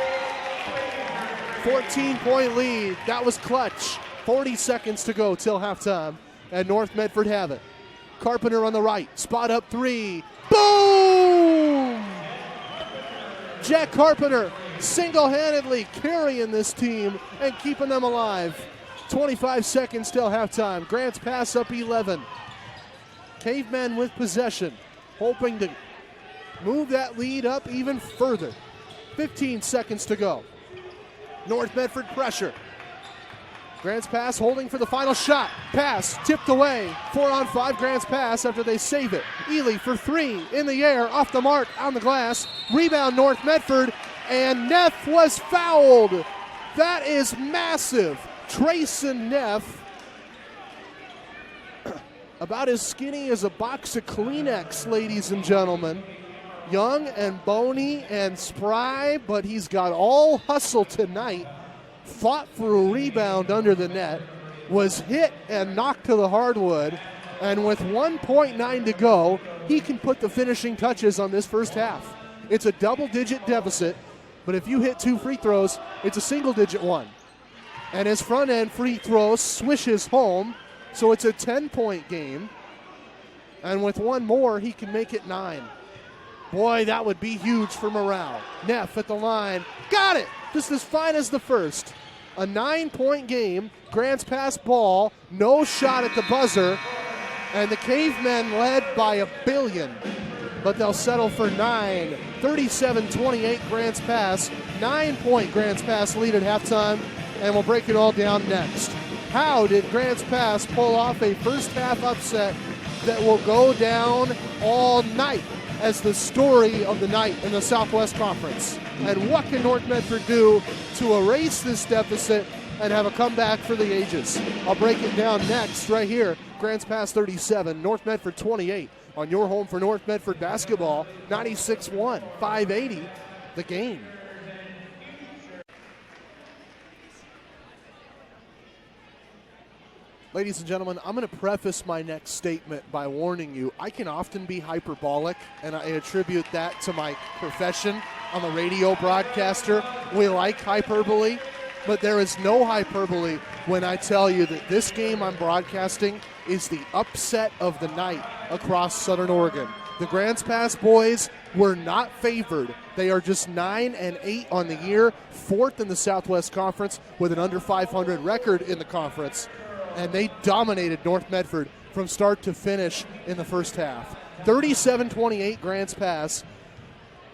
14-point lead. That was clutch. 40 seconds to go till halftime, and North Medford have it. Carpenter on the right, spot up 3. Boom! Jack Carpenter single-handedly carrying this team and keeping them alive. 25 seconds till halftime. Grants pass up 11. Cavemen with possession, hoping to move that lead up even further. 15 seconds to go. North Medford pressure. Grants pass holding for the final shot. Pass tipped away. 4-on-5 Grants pass after they save it. Ely for 3 in the air, off the mark, on the glass. Rebound North Medford, and Neff was fouled. That is massive. Trayson Neff, about as skinny as a box of Kleenex, ladies and gentlemen. Young and bony and spry, but he's got all hustle tonight. Fought for a rebound under the net, was hit and knocked to the hardwood, and with 1.9 to go, he can put the finishing touches on this first half. It's a double-digit deficit, but if you hit 2 free throws, it's a single-digit one. And his front-end free throw swishes home, so it's a 10-point game, and with one more, he can make it 9. Boy, that would be huge for morale. Neff at the line. Got it! Just as fine as the first. A 9-point game. Grants pass ball. No shot at the buzzer. And the Cavemen led by a billion. But they'll settle for 9. 37-28 Grants pass. 9-point Grants pass lead at halftime. And we'll break it all down next. How did Grants pass pull off a first half upset that will go down all night as the story of the night in the Southwest Conference? And what can North Medford do to erase this deficit and have a comeback for the ages? I'll break it down next right here. Grants pass 37, North Medford 28 on your home for North Medford basketball. 96-1, 580 the game. Ladies and gentlemen, I'm going to preface my next statement by warning you, I can often be hyperbolic, and I attribute that to my profession. I'm a radio broadcaster. We like hyperbole, but there is no hyperbole when I tell you that this game I'm broadcasting is the upset of the night across Southern Oregon. The Grants Pass boys were not favored. They are just 9-8 on the year, 4th in the Southwest Conference with an under 500 record in the conference. And they dominated North Medford from start to finish in the first half. 37-28 Grants Pass.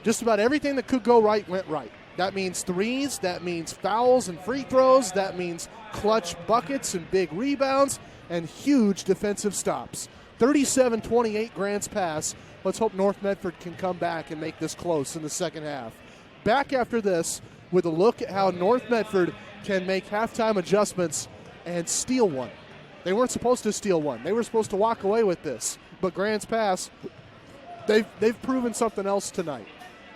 Just about everything that could go right went right. That means threes, that means fouls and free throws, that means clutch buckets and big rebounds, and huge defensive stops. 37-28 Grants Pass. Let's hope North Medford can come back and make this close in the second half. Back after this with a look at how North Medford can make halftime adjustments and steal one. They weren't supposed to steal one. They were supposed to walk away with this. But Grants Pass, they've proven something else tonight.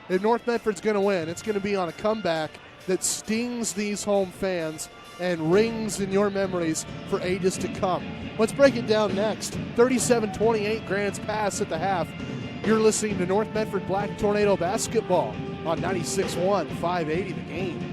If North Medford's going to win, it's going to be on a comeback that stings these home fans and rings in your memories for ages to come. Let's break it down next. 37-28 Grants Pass at the half. You're listening to North Medford Black Tornado basketball on 96.1, 580 the game.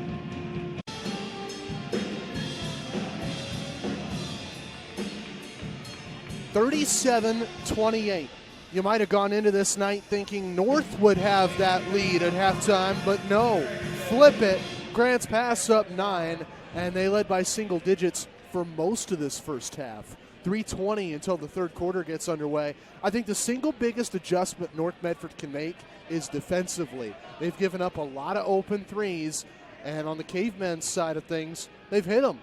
(37-28). You might have gone into this night thinking North would have that lead at halftime, but no. Flip it. Grants Pass up 9, and they led by single digits for most of this first half. 3:20 until the third quarter gets underway. I think the single biggest adjustment North Medford can make is defensively. They've given up a lot of open threes, and on the Cavemen's side of things, they've hit them.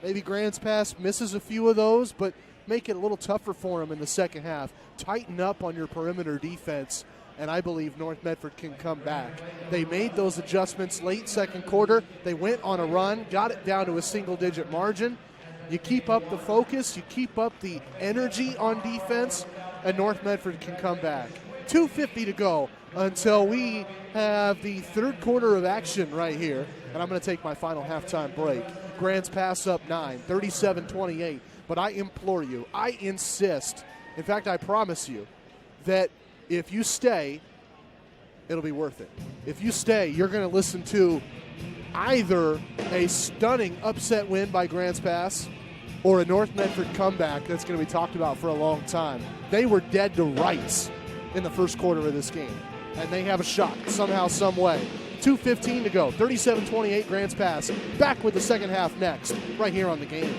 Maybe Grants Pass misses a few of those, but make it a little tougher for them in the second half. Tighten up on your perimeter defense and I believe North Medford can come back. They made those adjustments late second quarter. They went on a run, got it down to a single-digit margin. You keep up the focus, you keep up the energy on defense, and North Medford can come back. 2:50 to go until we have the third quarter of action right here, and I'm going to take my final halftime break. Grants Pass up 9, 37-28, but I implore you, I insist, in fact, I promise you, that if you stay, it'll be worth it. If you stay, you're going to listen to either a stunning upset win by Grants Pass or a North Medford comeback that's going to be talked about for a long time. They were dead to rights in the first quarter of this game, and they have a shot somehow, some way. 2:15 to go, 37-28 Grants Pass. Back with the second half next, right here on The Game.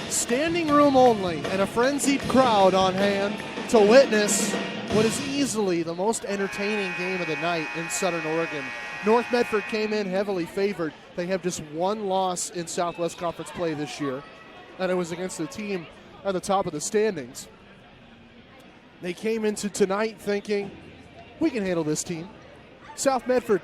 Standing room only and a frenzied crowd on hand to witness what is easily the most entertaining game of the night in Southern Oregon. North Medford came in heavily favored. They have just one loss in Southwest Conference play this year, and it was against the team at the top of the standings. They came into tonight thinking, we can handle this team. South Medford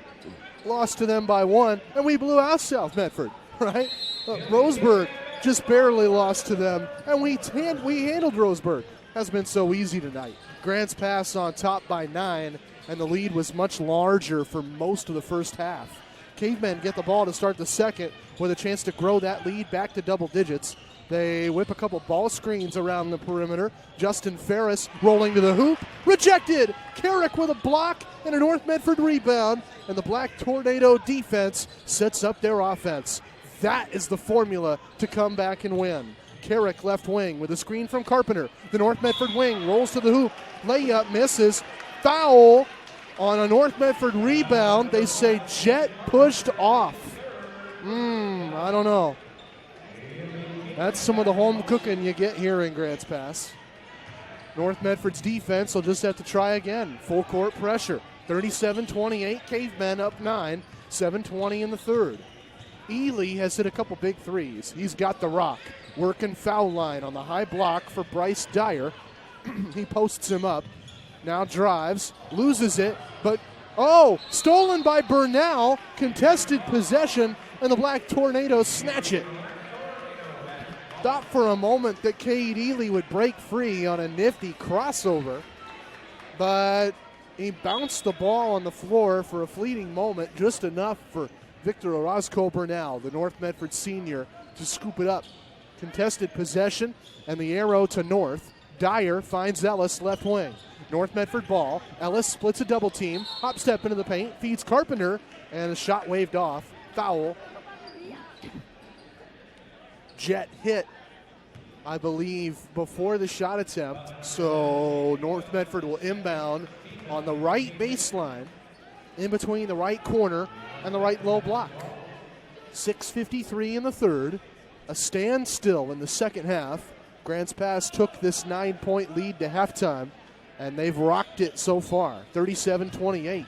lost to them by 1, and we blew out South Medford, right? Roseburg just barely lost to them, and we handled Roseburg. Has been so easy tonight. Grants Pass on top by 9, and the lead was much larger for most of the first half. Cavemen get the ball to start the second with a chance to grow that lead back to double digits. They whip a couple ball screens around the perimeter. Justin Ferris rolling to the hoop. Rejected! Carrick with a block and a North Medford rebound, and the Black Tornado defense sets up their offense. That is the formula to come back and win. Carrick left wing with a screen from Carpenter. The North Medford wing rolls to the hoop. Layup misses. Foul on a North Medford rebound. They say Jet pushed off. I don't know. That's some of the home cooking you get here in Grants Pass. North Medford's defense will just have to try again. Full court pressure. 37-28, Cavemen up 9, 7:20 in the third. Ely has hit a couple big threes. He's got the rock. Working foul line on the high block for Bryce Dyer. He posts him up. Now drives, loses it, but stolen by Burnell. Contested possession, and the Black Tornadoes snatch it. Thought for a moment that Cade Ely would break free on a nifty crossover, but he bounced the ball on the floor for a fleeting moment, just enough for Victor Orozco Burnell, the North Medford senior, to scoop it up. Contested possession, and the arrow to North. Dyer finds Ellis left wing. North Medford ball. Ellis splits a double team. Hop step into the paint. Feeds Carpenter, and a shot waved off. Foul. Jet hit, I believe, before the shot attempt. So North Medford will inbound on the right baseline, in between the right corner and the right low block. 6:53 in the third. A standstill in the second half. Grants Pass took this 9-point lead to halftime, and they've rocked it so far. 37-28.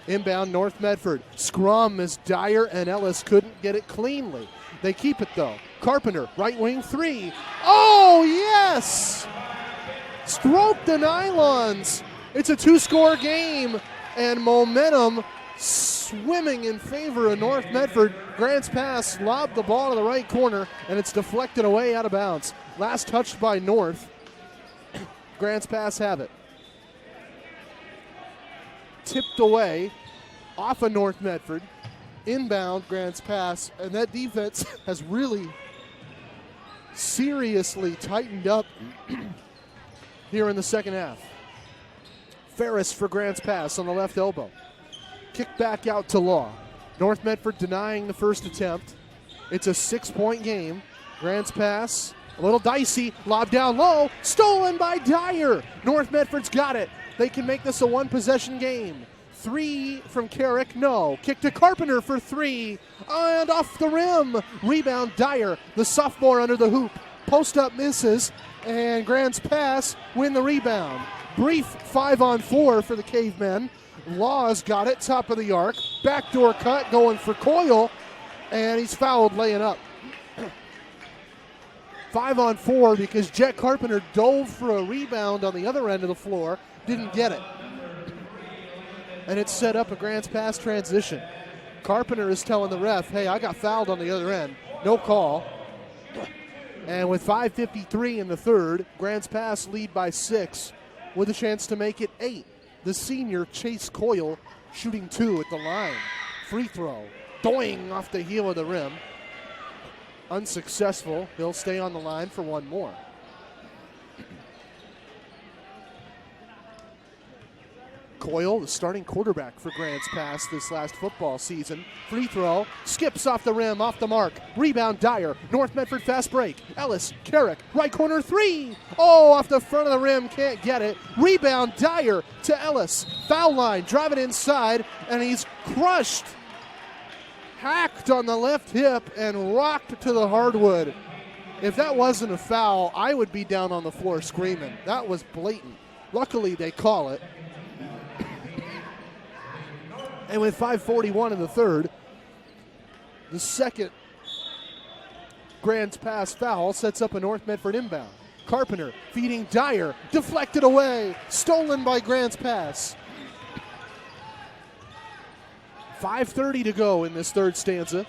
Inbound North Medford. Scrum as Dyer and Ellis couldn't get it cleanly. They keep it though. Carpenter, right wing three. Oh, yes! Stroke the nylons. It's a 2-score game, and momentum swimming in favor of North Medford. Grants Pass lobbed the ball to the right corner, and it's deflected away out of bounds. Last touched by North. Grants Pass have it. Tipped away off of North Medford. Inbound Grants Pass, and that defense has really seriously tightened up here in the second half. Ferris for Grants Pass on the left elbow. Kick back out to Law. North Medford denying the first attempt. It's a 6-point game. Grants Pass, a little dicey, lob down low, stolen by Dyer. North Medford's got it. They can make this a one-possession game. 3 from Carrick, no. Kick to Carpenter for 3, and off the rim. Rebound Dyer, the sophomore under the hoop. Post up misses, and Grants Pass win the rebound. Brief 5-on-4 for the Cavemen. Law's got it, top of the arc. Backdoor cut going for Coyle, and he's fouled laying up. 5-on-4 because Jet Carpenter dove for a rebound on the other end of the floor, didn't get it. And it set up a Grants Pass transition. Carpenter is telling the ref, hey, I got fouled on the other end. No call. And with 5:53 in the third, Grants Pass lead by 6 with a chance to make it 8. The senior, Chase Coyle, shooting 2 at the line. Free throw. Doing off the heel of the rim. Unsuccessful. He'll stay on the line for one more. Coyle, the starting quarterback for Grants Pass this last football season. Free throw, skips off the rim, off the mark. Rebound, Dyer. North Medford fast break. Ellis, Carrick, right corner 3. Oh, off the front of the rim, can't get it. Rebound, Dyer to Ellis. Foul line, drive it inside, and he's crushed. Hacked on the left hip and rocked to the hardwood. If that wasn't a foul, I would be down on the floor screaming. That was blatant. Luckily, they call it. And with 5:41 in the third, the second Grants Pass foul sets up a North Medford inbound. Carpenter feeding Dyer, deflected away, stolen by Grants Pass. 5:30 to go in this third stanza.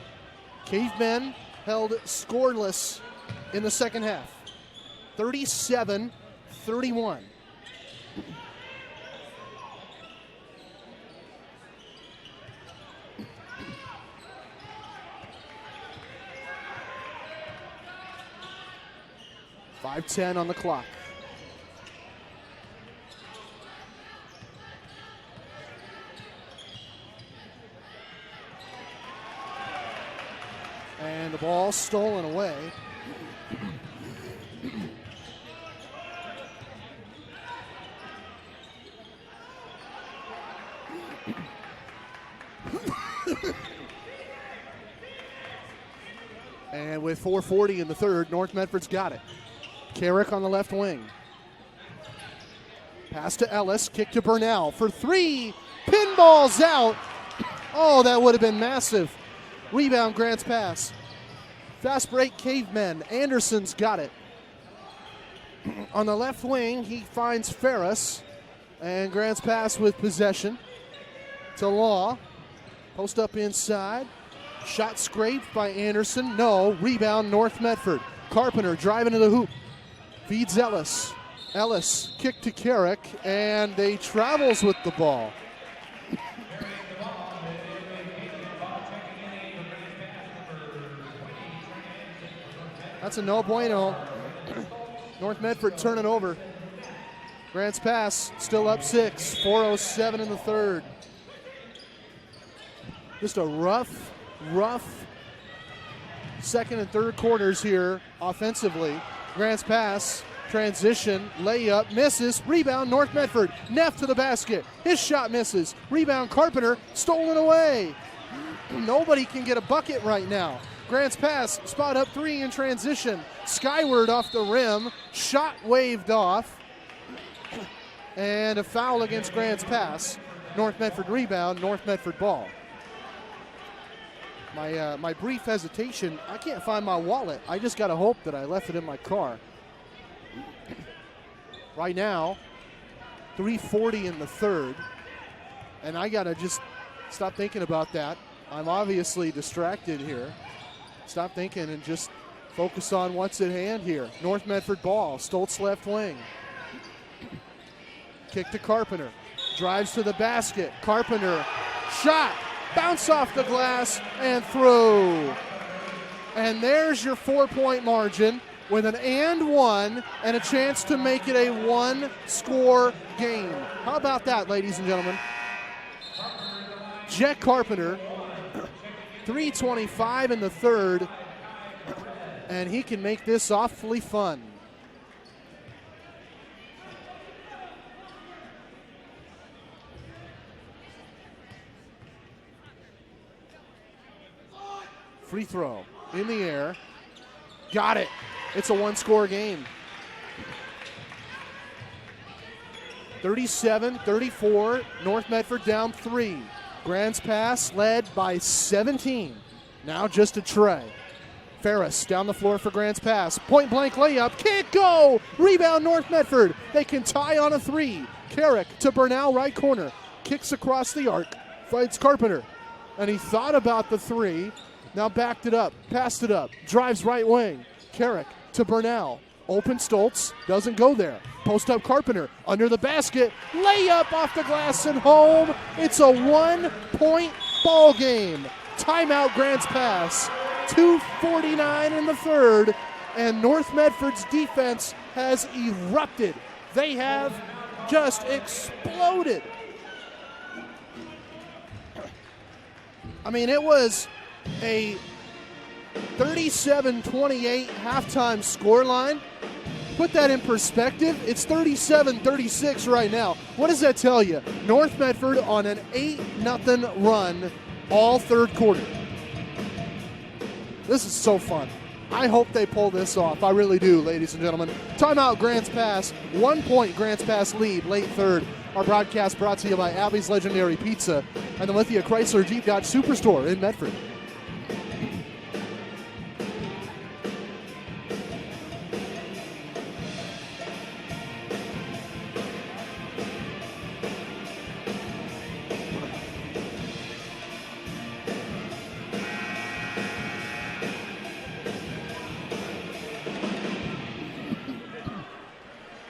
Cavemen held scoreless in the second half. 37-31. .5:10 on the clock. And the ball stolen away. And with 4:40 in the third, North Medford's got it. Carrick on the left wing. Pass to Ellis, kick to Burnell for 3. Pinball's out. Oh, that would have been massive. Rebound, Grants Pass. Fast break, Cavemen. Anderson's got it. On the left wing, he finds Ferris. And Grants Pass with possession to Law. Post up inside. Shot scraped by Anderson. No. Rebound, North Medford. Carpenter driving to the hoop. Feeds Ellis. Ellis kick to Carrick, and they travels with the ball. That's a no bueno. North Medford turning over. Grants Pass still up 6. 4:07 in the third. Just a rough second and third quarters here offensively. Grants Pass, transition, layup, misses, rebound, North Medford. Neff to the basket. His shot misses. Rebound, Carpenter, stolen away. Nobody can get a bucket right now. Grants Pass, spot up 3 in transition. Skyward off the rim. Shot waved off. And a foul against Grants Pass. North Medford rebound, North Medford ball. My brief hesitation, I can't find my wallet. I just got to hope that I left it in my car. Right now, 3:40 in the third, and I got to just stop thinking about that. I'm obviously distracted here. Stop thinking and just focus on what's at hand here. North Medford ball, Stoltz left wing. Kick to Carpenter. Drives to the basket. Carpenter, shot. Bounce off the glass and through. And there's your 4-point margin with an and one and a chance to make it a 1-score game. How about that, ladies and gentlemen? Jet Carpenter, 3:25 in the third, and he can make this awfully fun. Free throw in the air. Got it. It's a 1-score game. 37-34. North Medford down 3. Grants Pass led by 17. Now just a tray. Ferris down the floor for Grants Pass. Point blank layup. Can't go. Rebound North Medford. They can tie on a three. Carrick to Bernal, right corner. Kicks across the arc. Fights Carpenter. And he thought about the three. Now backed it up. Passed it up. Drives right wing. Carrick to Bernal. Open Stoltz. Doesn't go there. Post up Carpenter. Under the basket. Layup off the glass and home. It's a 1-point ball game. Timeout Grants Pass. 2:49 in the third. And North Medford's defense has erupted. They have just exploded. I mean, it was a 37-28 halftime scoreline. Put that in perspective, it's 37-36 right now. What does that tell you? North Medford on an 8-0 run all third quarter. This is so fun. I hope they pull this off. I really do, ladies and gentlemen. Timeout Grants Pass. 1 point Grants Pass lead, late third. Our broadcast brought to you by Abby's Legendary Pizza and the Lithia Chrysler Jeep Dodge Superstore in Medford.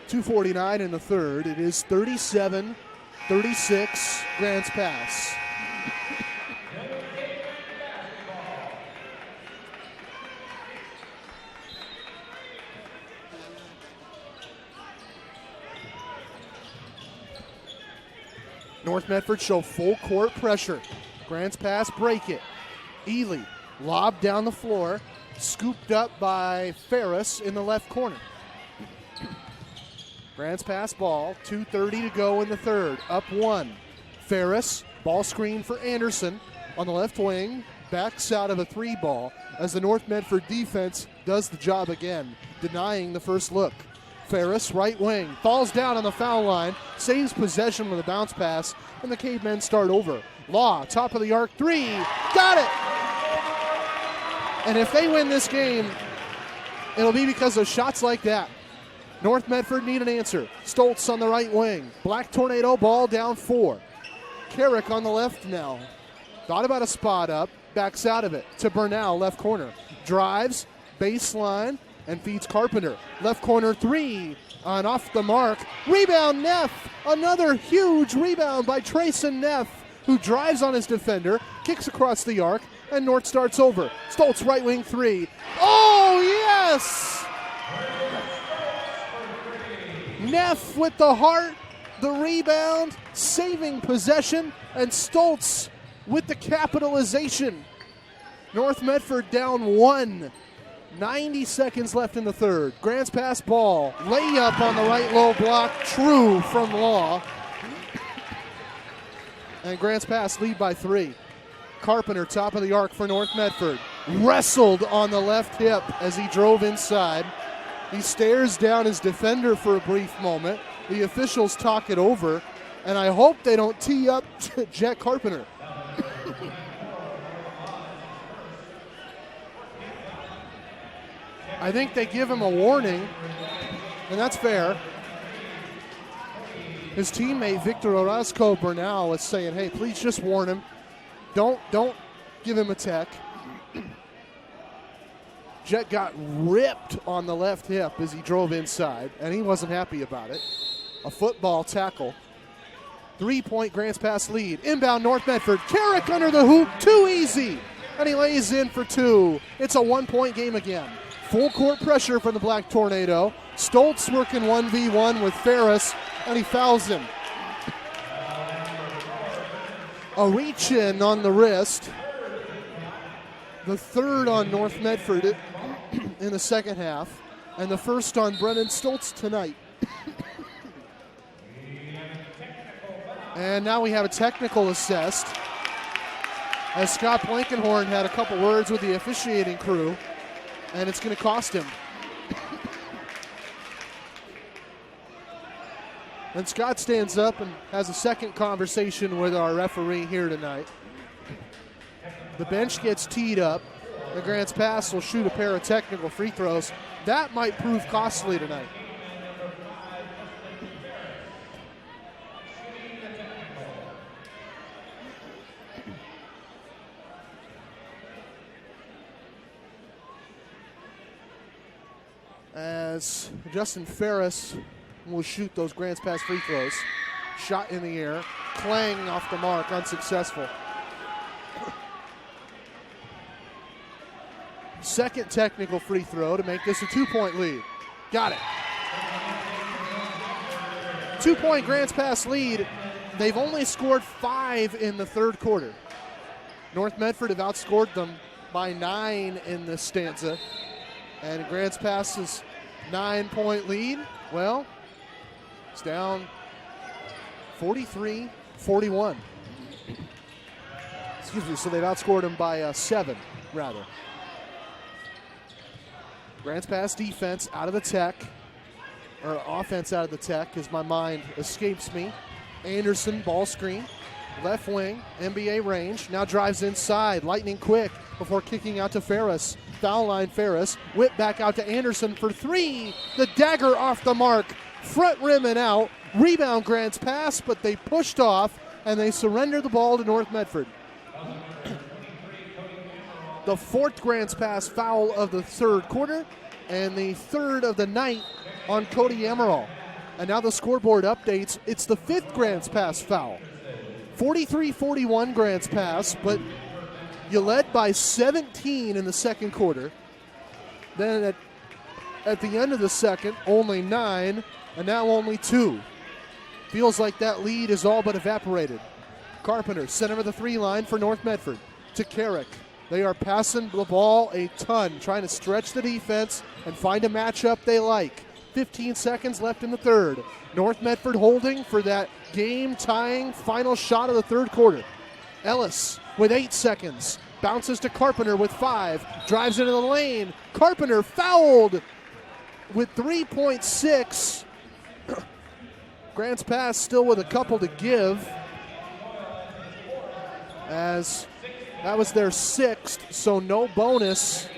.249 in the third. It is 37-36 Grants Pass. North Medford show full court pressure. Grants Pass break it. Ely lob down the floor. Scooped up by Ferris in the left corner. Grants Pass ball, 2:30 to go in the third, up one. Ferris, ball screen for Anderson on the left wing, backs out of a three ball as the North Medford defense does the job again, denying the first look. Ferris, right wing, falls down on the foul line, saves possession with a bounce pass, and the Cavemen start over. Law, top of the arc, three, got it! And if they win this game, it'll be because of shots like that. North Medford need an answer. Stoltz on the right wing. Black Tornado ball down four. Carrick on the left now. Thought about a spot up. Backs out of it to Bernal, left corner. Drives, baseline, and feeds Carpenter. Left corner three. On off the mark. Rebound Neff. Another huge rebound by Trayson Neff, who drives on his defender, kicks across the arc, and North starts over. Stoltz right wing three. Oh, yes! Neff with the heart, the rebound, saving possession, and Stoltz with the capitalization. North Medford down one. 90 seconds left in the third. Grants Pass ball. Layup on the right low block. True from Law. And Grants Pass lead by three. Carpenter top of the arc for North Medford. Wrestled on the left hip as he drove inside. He stares down his defender for a brief moment. The officials talk it over, and I hope they don't tee up Jack Carpenter. I think they give him a warning, and that's fair. His teammate Victor Orozco Bernal is saying, hey, please just warn him. Don't give him a tech. Jet got ripped on the left hip as he drove inside, and he wasn't happy about it. A football tackle. 3-point Grants Pass lead. Inbound North Medford. Carrick under the hoop. Too easy. And he lays in for two. It's a 1-point game again. Full court pressure from the Black Tornado. Stoltz working 1v1 with Ferris, and he fouls him. A reach in on the wrist. The third on North Medford in the second half, and the first on Brennan Stoltz tonight. And now we have a technical assessed, as Scott Blankenhorn had a couple words with the officiating crew, and it's going to cost him. And Scott stands up and has a second conversation with our referee here tonight. The bench gets teed up. The Grants Pass will shoot a pair of technical free throws. That might prove costly tonight. As Justin Ferris will shoot those Grants Pass free throws. Shot in the air, clang off the mark, unsuccessful. Second technical free throw to make this a 2-point lead. Got it. 2-point Grants Pass lead. They've only scored 5 in the third quarter. North Medford have outscored them by 9 in this stanza. And Grants Pass's 9-point lead, well, it's down 43-41. Excuse me, so they've outscored them by 7, rather. Grants Pass defense out of the tech, or offense out of the tech, as my mind escapes me. Anderson, ball screen, left wing, NBA range, now drives inside, lightning quick before kicking out to Ferris. Foul line Ferris, whip back out to Anderson for 3. The dagger off the mark, front rim and out. Rebound Grants Pass, but they pushed off and they surrender the ball to North Medford. The 4th Grants Pass foul of the third quarter and the 3rd of the night on Cody Amaral. And now the scoreboard updates. It's the 5th Grants Pass foul. 43-41 Grants Pass, but you led by 17 in the second quarter. Then at the end of the second, only 9, and now only 2. Feels like that lead is all but evaporated. Carpenter, center of the 3 line for North Medford. To Carrick. They are passing the ball a ton, trying to stretch the defense and find a matchup they like. 15 seconds left in the third. North Medford holding for that game-tying final shot of the third quarter. Ellis with 8 seconds. Bounces to Carpenter with 5. Drives into the lane. Carpenter fouled with 3.6. Grants Pass still with a couple to give, as that was their 6th, so no bonus.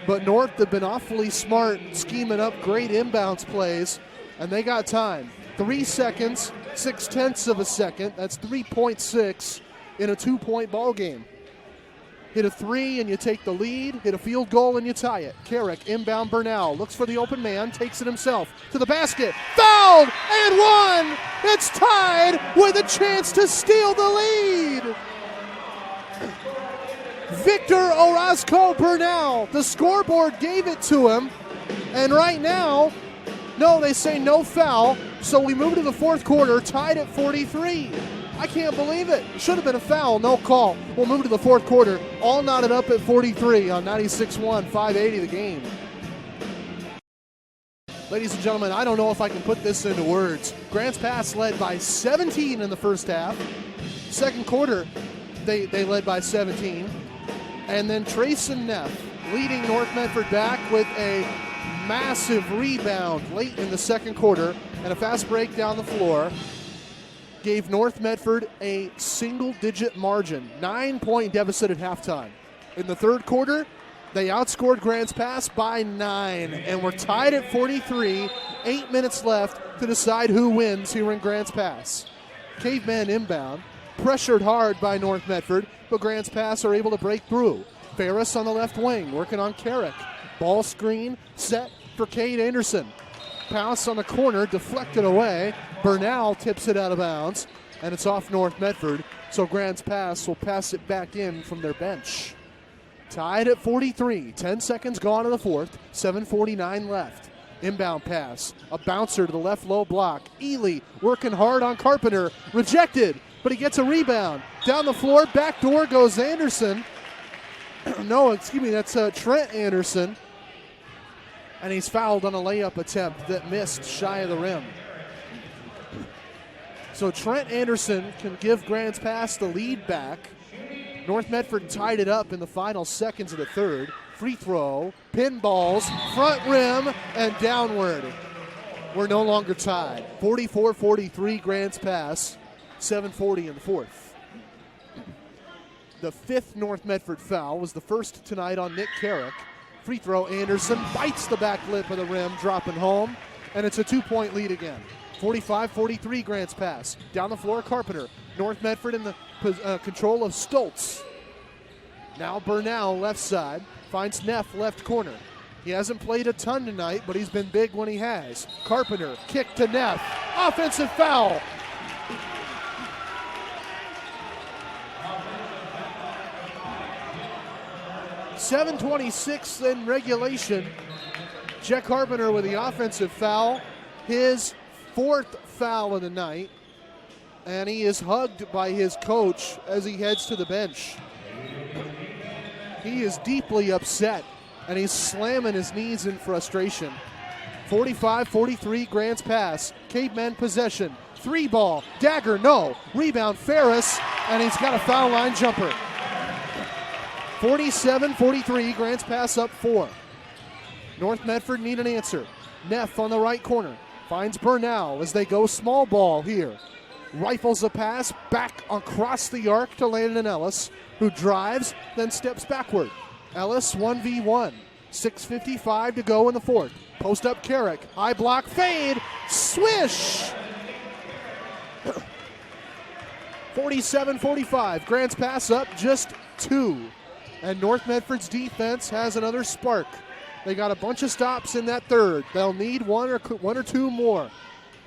But North have been awfully smart, scheming up great inbounds plays, and they got time. 3 seconds, 0.6 of a second. That's 3.6 in a 2-point ball game. Hit a 3 and you take the lead. Hit a field goal and you tie it. Carrick, inbound Bernal, looks for the open man, takes it himself to the basket. Fouled and 1! It's tied with a chance to steal the lead. Victor Orozco Bernal, the scoreboard gave it to him. And right now, no, they say no foul. So we move to the fourth quarter, tied at 43. I can't believe it. Should have been a foul, no call. We'll move to the fourth quarter, all knotted up at 43 on 96.1, 580 the game. Ladies and gentlemen, I don't know if I can put this into words. Grants Pass led by 17 in the first half. Second quarter, they led by 17. And then Trayson Neff leading North Medford back with a massive rebound late in the second quarter and a fast break down the floor. Gave North Medford a single-digit margin, 9-point deficit at halftime. In the third quarter, they outscored Grants Pass by 9, and we're tied at 43, 8 minutes left to decide who wins here in Grants Pass. Caveman inbound, pressured hard by North Medford, but Grants Pass are able to break through. Ferris on the left wing, working on Carrick. Ball screen set for Cade Anderson. Pass on the corner, deflected away. Bernal tips it out of bounds, and it's off North Medford, so Grants Pass will pass it back in from their bench. Tied at 43, 10 seconds gone in the fourth, 7:49 left. Inbound pass, a bouncer to the left low block. Ely working hard on Carpenter, rejected, but he gets a rebound. Down the floor, back door goes Anderson. No, excuse me, that's Trent Anderson. And he's fouled on a layup attempt that missed shy of the rim. So Trent Anderson can give Grants Pass the lead back. North Medford tied it up in the final seconds of the third. Free throw, pinballs, front rim, and downward. We're no longer tied. 44-43 Grants Pass, 7:40 in the fourth. the 5th North Medford foul, was the first tonight on Nick Carrick. Free throw, Anderson bites the back lip of the rim, dropping home, and it's a 2-point lead again. 45-43 Grants Pass. Down the floor, Carpenter. North Medford in the control of Stoltz. Now Bernal left side, finds Neff left corner. He hasn't played a ton tonight, but he's been big when he has. Carpenter, kick to Neff. Offensive foul. .726 in regulation. Jet Carpenter with the offensive foul. His 4th foul of the night. And he is hugged by his coach as he heads to the bench. He is deeply upset, and he's slamming his knees in frustration. 45-43 Grants Pass. Caveman possession. 3-ball. Dagger, no. Rebound, Ferris, and he's got a foul line jumper. 47-43, Grants Pass up 4. North Medford need an answer. Neff on the right corner. Finds Bernal as they go small ball here. Rifles a pass back across the arc to Landon Ellis, who drives, then steps backward. Ellis 1v1. 6:55 to go in the 4th. Post up Carrick. High block fade. Swish! 47-45. Grants Pass up just 2. And North Medford's defense has another spark. They got a bunch of stops in that 3rd. They'll need one or two more.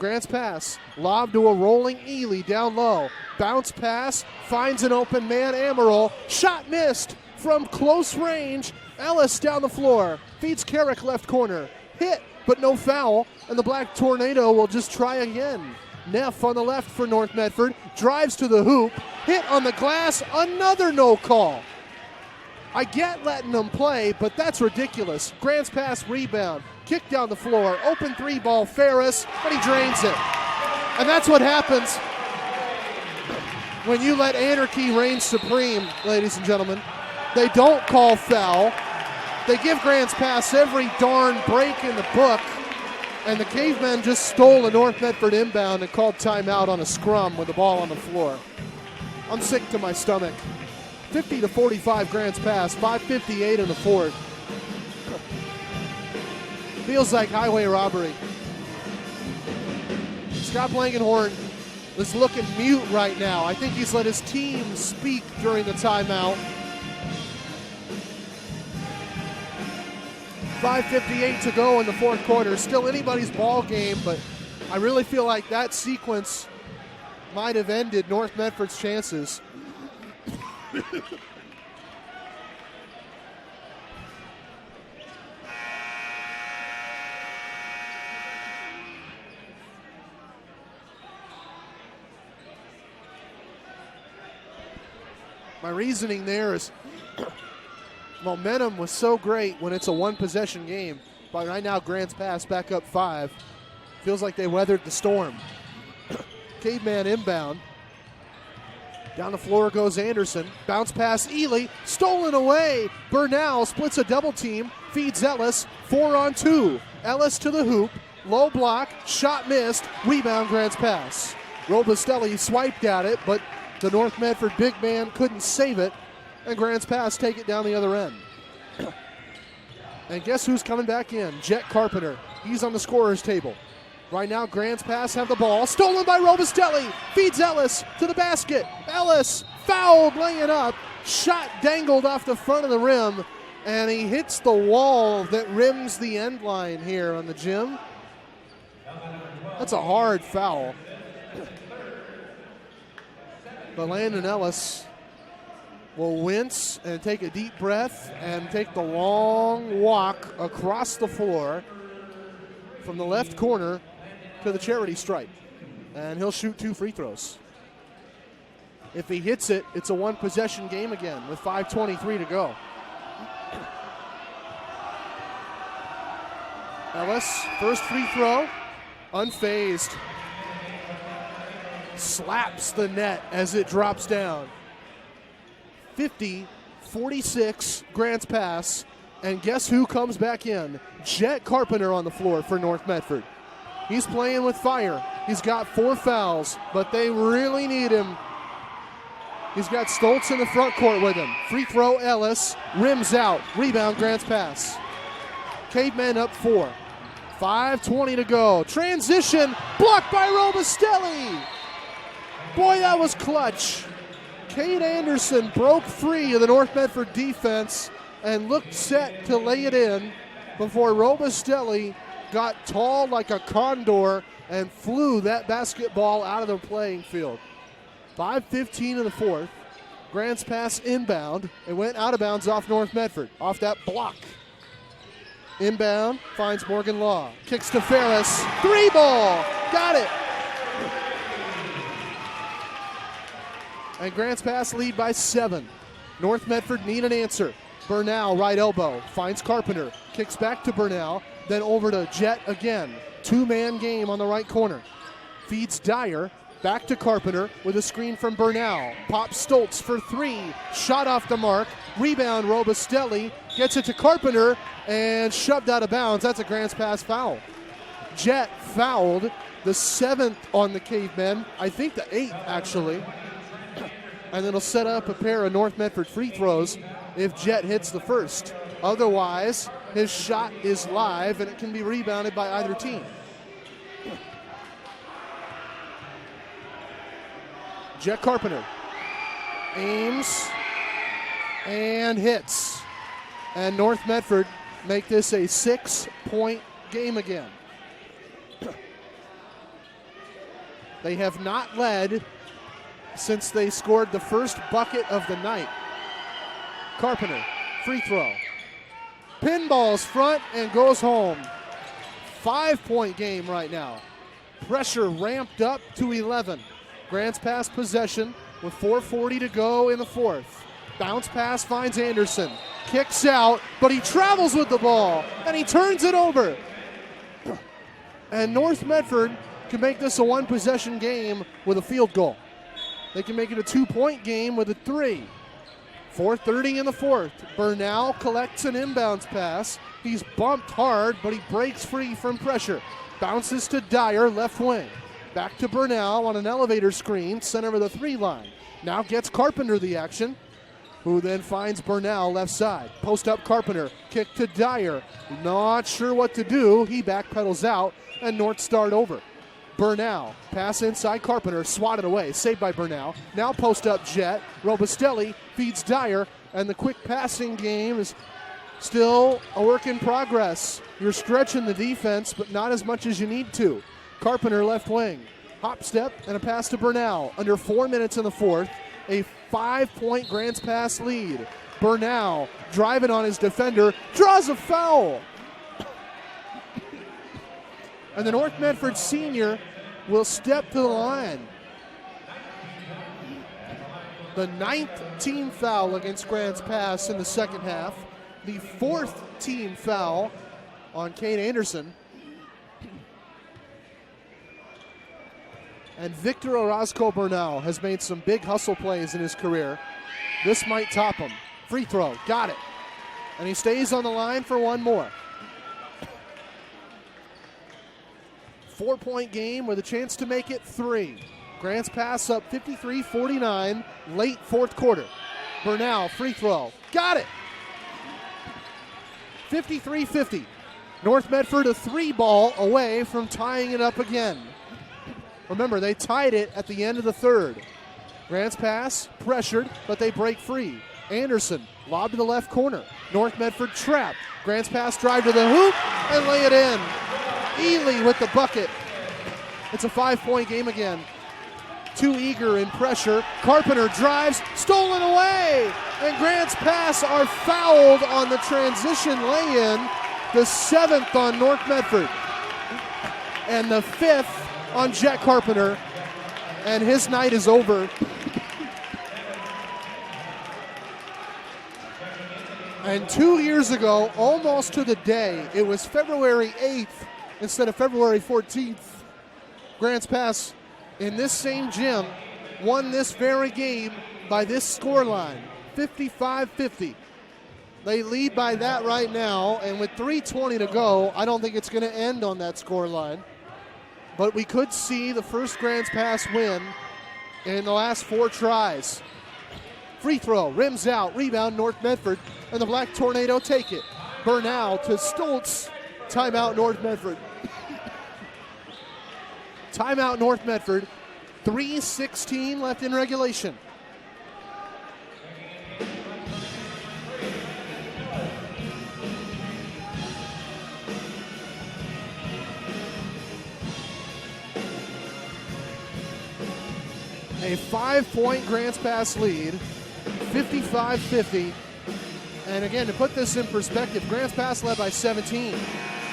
Grants Pass, lob to a rolling Ely down low. Bounce pass, finds an open man, Amaral. Shot missed from close range. Ellis down the floor, feeds Carrick left corner. Hit, but no foul, and the Black Tornado will just try again. Neff on the left for North Medford, drives to the hoop. Hit on the glass, another no call. I get letting them play, but that's ridiculous. Grants Pass rebound. Kick down the floor. Open 3-ball Ferris, but he drains it. And that's what happens when you let anarchy reign supreme, ladies and gentlemen. They don't call foul. They give Grants Pass every darn break in the book. And the Cavemen just stole a North Medford inbound and called timeout on a scrum with the ball on the floor. I'm sick to my stomach. 50-45 Grants Pass, 5:58 in the 4th. Feels like highway robbery. Scott Blankenhorn is looking mute right now. I think he's let his team speak during the timeout. 5:58 to go in the 4th quarter. Still anybody's ball game, but I really feel like that sequence might have ended North Medford's chances. My reasoning there is momentum was so great when it's a one-possession game, but right now Grants Pass back up 5. Feels like they weathered the storm. Caveman inbound. Down the floor goes Anderson. Bounce pass Ely. Stolen away. Bernal splits a double team. Feeds Ellis. 4-on-2. Ellis to the hoop. Low block. Shot missed. Rebound Grants Pass. Robustelli swiped at it, but the North Medford big man couldn't save it. And Grants Pass take it down the other end. And guess who's coming back in? Jet Carpenter. He's on the scorer's table. Right now, Grants Pass have the ball. Stolen by Robustelli. Feeds Ellis to the basket. Ellis fouled, laying up. Shot dangled off the front of the rim. And he hits the wall that rims the end line here on the gym. That's a hard foul. But Landon Ellis will wince and take a deep breath and take the long walk across the floor from the left corner to the charity stripe. And he'll shoot 2 free throws. If he hits it, it's a one-possession game again with 5:23 to go. Ellis, first free throw, unfazed. Slaps the net as it drops down. 50-46, Grants Pass. And guess who comes back in? Jet Carpenter on the floor for North Medford. He's playing with fire. He's got 4 fouls, but they really need him. He's got Stoltz in the front court with him. Free throw, Ellis. Rims out. Rebound, Grants pass. Cavemen up 4. 5:20 to go. Transition. Blocked by Robustelli. Boy, that was clutch. Cade Anderson broke free of the North Medford defense and looked set to lay it in before Robustelli got tall like a condor and flew that basketball out of the playing field. 5:15 in the fourth. Grants pass inbound. It went out of bounds off North Medford, off that block. Inbound, finds Morgan Law. Kicks to Ferris. 3 ball. Got it. And Grants pass lead by 7. North Medford need an answer. Burnell, right elbow, finds Carpenter. Kicks back to Burnell, then over to Jet again. 2-man game on the right corner. Feeds Dyer. Back to Carpenter with a screen from Burnell. Pops Stoltz for 3. Shot off the mark. Rebound, Robustelli. Gets it to Carpenter and shoved out of bounds. That's a Grants pass foul. Jet fouled, the 7th on the Cavemen. I think the 8th, actually. And it'll set up a pair of North Medford free throws if Jet hits the first. Otherwise, his shot is live and it can be rebounded by either team. Jet Carpenter aims and hits. And North Medford make this a 6-point game again. They have not led since they scored the first bucket of the night. Carpenter, free throw. Pinballs front and goes home. 5-point game right now. Pressure ramped up to 11. Grants pass possession with 4:40 to go in the fourth. Bounce pass finds Anderson. Kicks out, but he travels with the ball, and he turns it over. And North Medford can make this a 1-possession game with a field goal. They can make it a 2-point game with a 3. 4:30 in the fourth. Burnell collects an inbounds pass. He's bumped hard, but he breaks free from pressure. Bounces to Dyer, left wing. Back to Burnell on an elevator screen, center of the 3 line. Now gets Carpenter the action, who then finds Burnell left side. Post up Carpenter, kick to Dyer. Not sure what to do. He backpedals out, and North start over. Burnell, pass inside Carpenter, swatted away, saved by Burnell. Now post up Jet. Robustelli feeds Dyer, and the quick passing game is still a work in progress. You're stretching the defense, but not as much as you need to. Carpenter left wing. Hop step and a pass to Burnell. Under 4 minutes in the fourth, a 5-point Grants pass lead. Burnell driving on his defender, draws a foul. And the North Medford senior will step to the line. The 9th team foul against Grants pass in the second half. The 4th team foul on Cade Anderson. And Victor Orozco Burnell has made some big hustle plays in his career. This might top him. Free throw, got it. And he stays on the line for one more. 4-point game with a chance to make it 3. Grants pass up 53-49, late fourth quarter. Burnell, free throw, got it. 53-50. North Medford a 3 ball away from tying it up again. Remember, they tied it at the end of the third. Grants pass, pressured, but they break free. Anderson, lob to the left corner. North Medford trapped. Grants pass, drive to the hoop, and lay it in. Ely with the bucket. It's a 5-point game again. Too eager in pressure. Carpenter drives, stolen away. And Grants pass are fouled on the transition lay-in. The 7th on North Medford. And the 5th on Jet Carpenter, and his night is over. And 2 years ago, almost to the day, it was February 8th instead of February 14th. Grants pass in this same gym won this very game by this scoreline, 55-50. They lead by that right now, and with 3:20 to go, I don't think it's going to end on that scoreline. But we could see the first Grants pass win in the last 4 tries. Free throw, rims out, rebound, North Medford, and the Black Tornado take it. Bernal to Stoltz. Timeout, North Medford. Timeout, North Medford. 3:16 left in regulation. A 5-point Grants Pass lead, 55-50. And again, to put this in perspective, Grants Pass led by 17.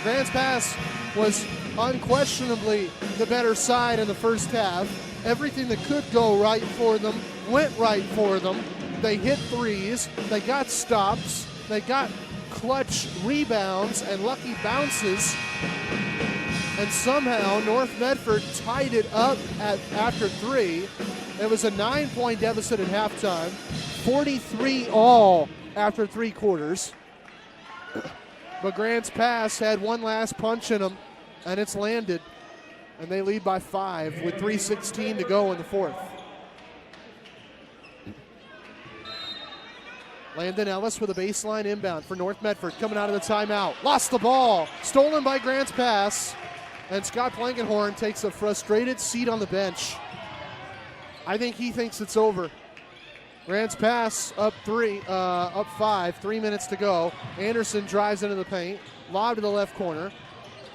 Grants Pass was unquestionably the better side in the first half. Everything that could go right for them went right for them. They hit threes, they got stops, they got clutch rebounds and lucky bounces. And somehow North Medford tied it up after 3. It was a 9-point deficit at halftime, 43 all after 3 quarters. But Grants Pass had one last punch in them, and it's landed. And they lead by 5 with 3:16 to go in the fourth. Landon Ellis with a baseline inbound for North Medford coming out of the timeout. Lost the ball, stolen by Grants Pass. And Scott Blankenhorn takes a frustrated seat on the bench. I think he thinks it's over. Grants Pass up 5, 3 minutes to go. Anderson drives into the paint, lob to the left corner,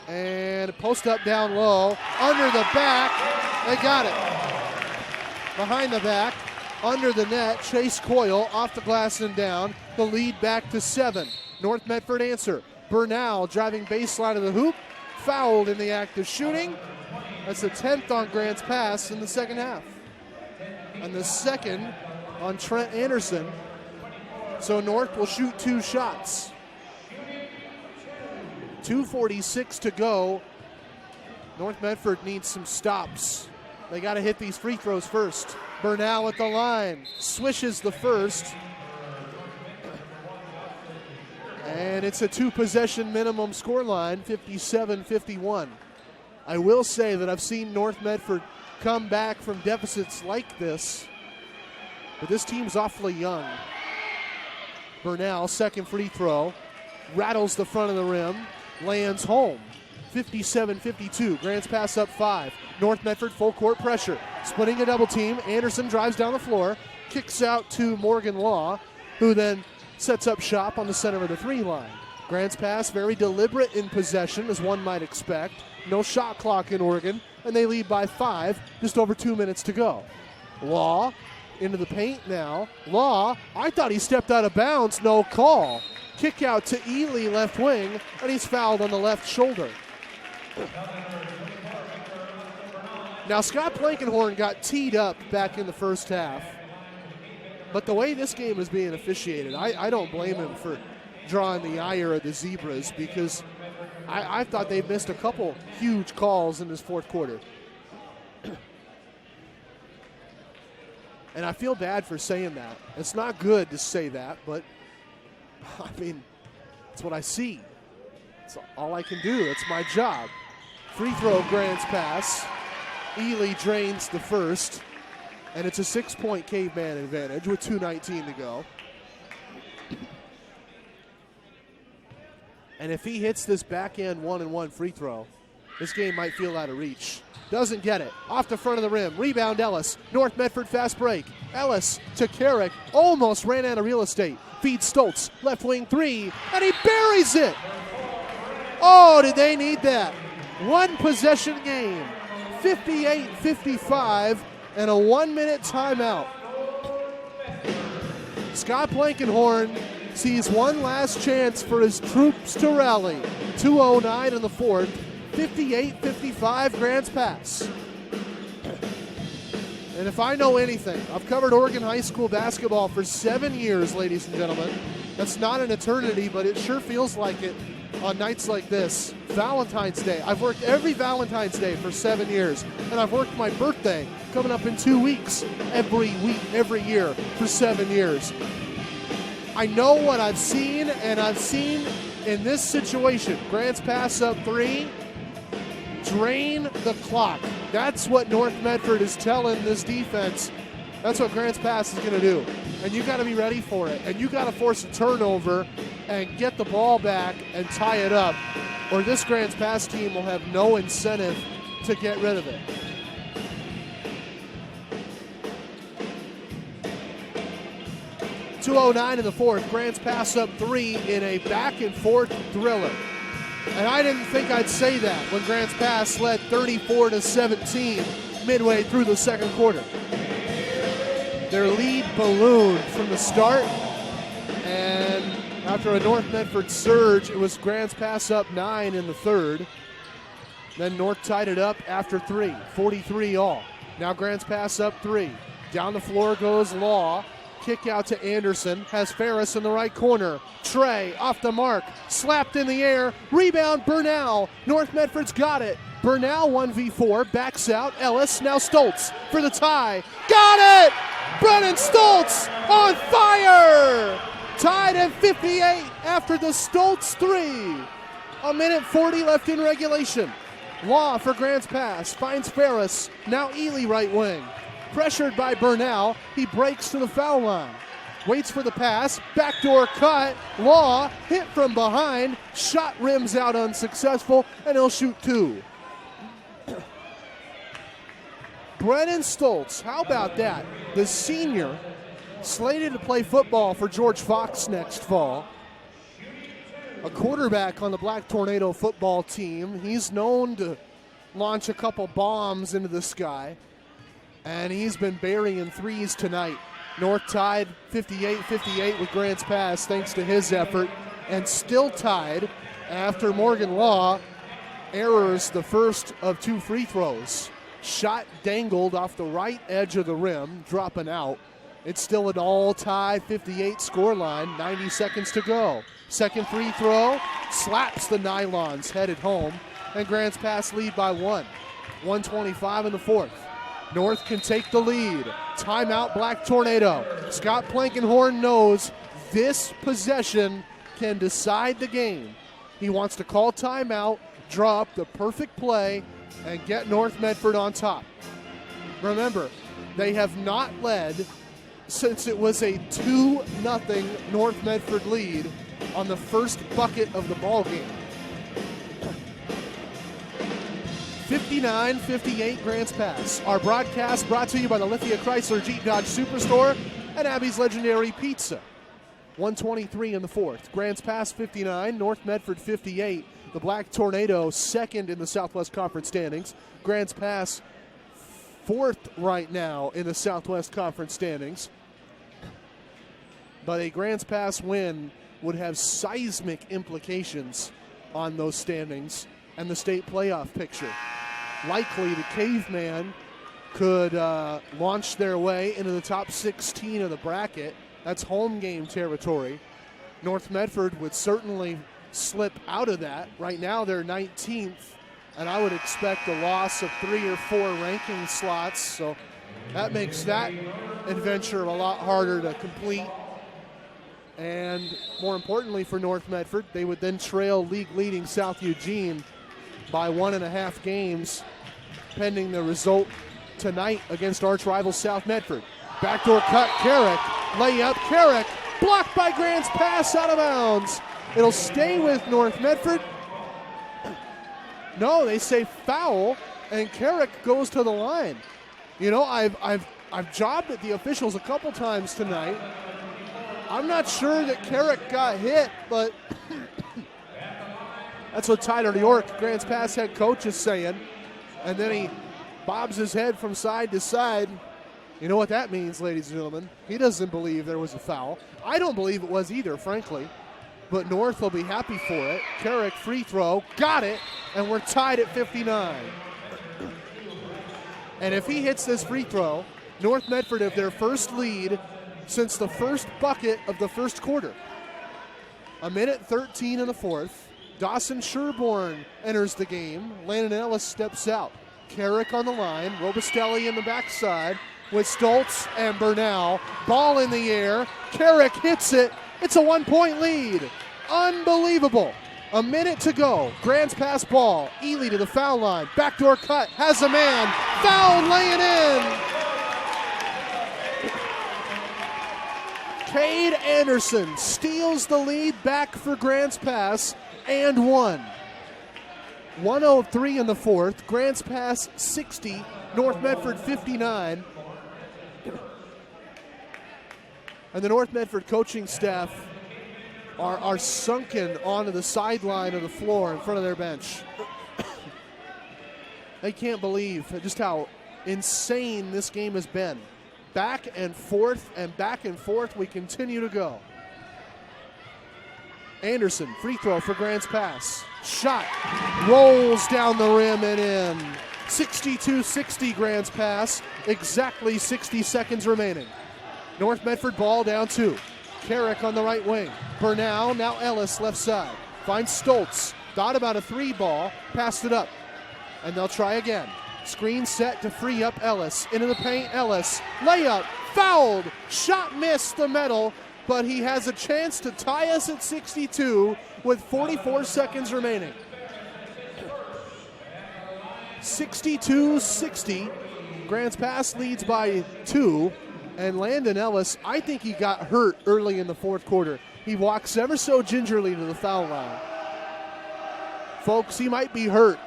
and post up down low, under the back. They got it. Behind the back, under the net, Chase Coyle off the glass and down. The lead back to 7. North Medford answer. Bernal driving baseline of the hoop. Fouled in the act of shooting. That's the 10th on Grants Pass in the second half. And the second on Trent Anderson. So North will shoot 2 shots. 2:46 to go. North Medford needs some stops. They got to hit these free throws first. Bernal at the line. Swishes the first. And it's a 2-possession minimum score line, 57-51. I will say that I've seen North Medford come back from deficits like this, but this team's awfully young. Bernal, second free throw, rattles the front of the rim, lands home. 57-52, Grants Pass up 5. North Medford full court pressure, splitting a double team. Anderson drives down the floor, kicks out to Morgan Law, who then sets up shop on the center of the 3 line. Grants Pass very deliberate in possession, as one might expect. No shot clock in Oregon, and they lead by 5, just over 2 minutes to go. Law into the paint now. Law, I thought he stepped out of bounds, no call. Kick out to Ely, left wing, and he's fouled on the left shoulder. Now Scott Blankenhorn got teed up back in the first half. But the way this game is being officiated, I don't blame him for drawing the ire of the Zebras, because I thought they missed a couple huge calls in this fourth quarter. And I feel bad for saying that. It's not good to say that, but I mean, it's what I see. It's all I can do. It's my job. Free throw, Grants Pass. Ely drains the first. And it's a 6-point Caveman advantage with 2:19 to go. And if he hits this backhand 1-and-1 free throw, this game might feel out of reach. Doesn't get it. Off the front of the rim. Rebound Ellis. North Medford fast break. Ellis to Carrick. Almost ran out of real estate. Feeds Stoltz. Left wing 3. And he buries it. Oh, did they need that? 1 possession game. 58-55. And a 1-minute timeout. Scott Blankenhorn sees one last chance for his troops to rally. 2:09 in the fourth. 58-55 Grants Pass. And if I know anything, I've covered Oregon high school basketball for 7 years, ladies and gentlemen. That's not an eternity, but it sure feels like it on nights like this. Valentine's Day. I've worked every Valentine's Day for 7 years, and I've worked my birthday coming up in 2 weeks every week, every year for 7 years. I know what I've seen, and I've seen in this situation, Grants Pass up 3, drain the clock. That's what North Medford is telling this defense. That's what Grants Pass is going to do. And you got to be ready for it. And you got to force a turnover and get the ball back and tie it up, or this Grants Pass team will have no incentive to get rid of it. .209 in the fourth. Grants Pass up 3 in a back-and-forth thriller. And I didn't think I'd say that when Grants Pass led 34-17 midway through the second quarter. Their lead ballooned from the start, and after a North Medford surge, it was Grants Pass up 9 in the third. Then North tied it up after 3, 43 all. Now Grants Pass up 3. Down the floor goes Law. Kick out to Anderson, has Ferris in the right corner. Trey off the mark, slapped in the air, rebound Bernal. North Medford's got it. Bernal 1v4, backs out. Ellis, now Stoltz for the tie. Got it! Brennan Stoltz on fire! Tied at 58 after the Stoltz 3. A minute 40 left in regulation. Law for Grants Pass, finds Ferris, now Ely right wing. Pressured by Bernal, he breaks to the foul line. Waits for the pass, backdoor cut. Law hit from behind, shot rims out unsuccessful, and he'll shoot 2. Brennan Stoltz, how about that? The senior, slated to play football for George Fox next fall. A quarterback on the Black Tornado football team. He's known to launch a couple bombs into the sky. And he's been burying threes tonight. North tied 58-58 with Grants Pass thanks to his effort, and still tied after Morgan Law errors the first of 2 free throws. Shot dangled off the right edge of the rim, dropping out. It's still an all-tie 58 scoreline, 90 seconds to go. Second free throw, slaps the nylons, headed home, and Grants Pass lead by 1. 1:25 in the fourth. North can take the lead. Timeout, Black Tornado. Scott Plankenhorn knows this possession can decide the game. He wants to call timeout, draw up the perfect play, and get North Medford on top. Remember, they have not led since it was a 2-0 North Medford lead on the first bucket of the ball game. 59-58 Grants Pass. Our broadcast brought to you by the Lithia Chrysler Jeep Dodge Superstore and Abby's Legendary Pizza. 1:23 in the fourth. Grants Pass 59, North Medford 58. The Black Tornado second in the Southwest Conference standings. Grants Pass fourth right now in the Southwest Conference standings. But a Grants Pass win would have seismic implications on those standings and the state playoff picture. Likely the Caveman could launch their way into the top 16 of the bracket. That's home game territory. North Medford would certainly slip out of that. Right now they're 19th, and I would expect a loss of 3 or 4 ranking slots, so that makes that adventure a lot harder to complete. And more importantly for North Medford, they would then trail league-leading South Eugene by 1.5 games, pending the result tonight against arch rival South Medford. Backdoor cut, Carrick, layup, Carrick, blocked by Grants Pass, out of bounds. It'll stay with North Medford. No, they say foul, and Carrick goes to the line. You know, I've jobbed at the officials a couple times tonight. I'm not sure that Carrick got hit, but that's what Tyler York, Grants Pass head coach, is saying. And then he bobs his head from side to side. You know what that means, ladies and gentlemen. He doesn't believe there was a foul. I don't believe it was either, frankly. But North will be happy for it. Carrick, free throw, got it, and we're tied at 59. And if he hits this free throw, North Medford have their first lead since the first bucket of the first quarter. 1:13 in the fourth. Dawson Sherborne enters the game. Landon Ellis steps out. Carrick on the line. Robustelli in the backside with Stoltz and Bernal. Ball in the air. Carrick hits it. It's a 1-point lead. Unbelievable. A minute to go. Grants Pass ball. Ely to the foul line. Backdoor cut. Has a man. Foul laying in. Cade Anderson steals the lead back for Grants Pass and one. 1:03 in the fourth. Grants Pass 60, North Medford 59. And the North Medford coaching staff are sunken onto the sideline of the floor in front of their bench. They can't believe just how insane this game has been. Back and forth, we continue to go. Anderson, free throw for Grants Pass. Shot, rolls down the rim and in. 62-60 Grants Pass, exactly 60 seconds remaining. North Medford ball down 2. Carrick on the right wing. Bernal, now Ellis left side. Finds Stoltz, thought about a 3 ball, passed it up. And they'll try again. Screen set to free up Ellis. Into the paint, Ellis. Layup, fouled. Shot missed the metal, but he has a chance to tie us at 62 with 44 seconds remaining. 62-60. Grants Pass leads by 2. And Landon Ellis, I think he got hurt early in the fourth quarter. He walks ever so gingerly to the foul line. Folks, he might be hurt,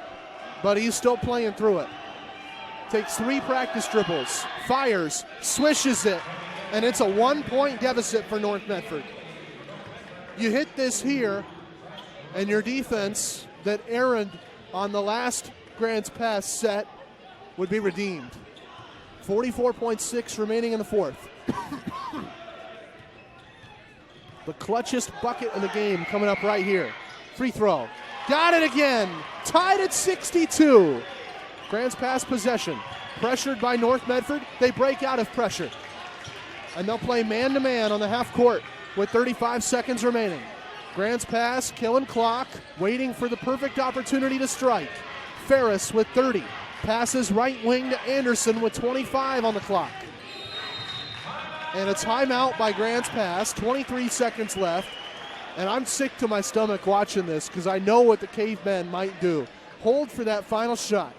but he's still playing through it. Takes 3 practice dribbles, fires, swishes it, and it's a 1-point deficit for North Medford. You hit this here, and your defense that erred on the last Grants Pass set would be redeemed. 44.6 remaining in the fourth. The clutchest bucket in the game coming up right here. Free throw. Got it again. Tied at 62. Grants Pass possession. Pressured by North Medford. They break out of pressure. And they'll play man-to-man on the half court with 35 seconds remaining. Grants Pass, killing clock, waiting for the perfect opportunity to strike. Ferris with 30. Passes right wing to Anderson with 25 on the clock. And a timeout by Grants Pass, 23 seconds left. And I'm sick to my stomach watching this because I know what the cavemen might do. Hold for that final shot.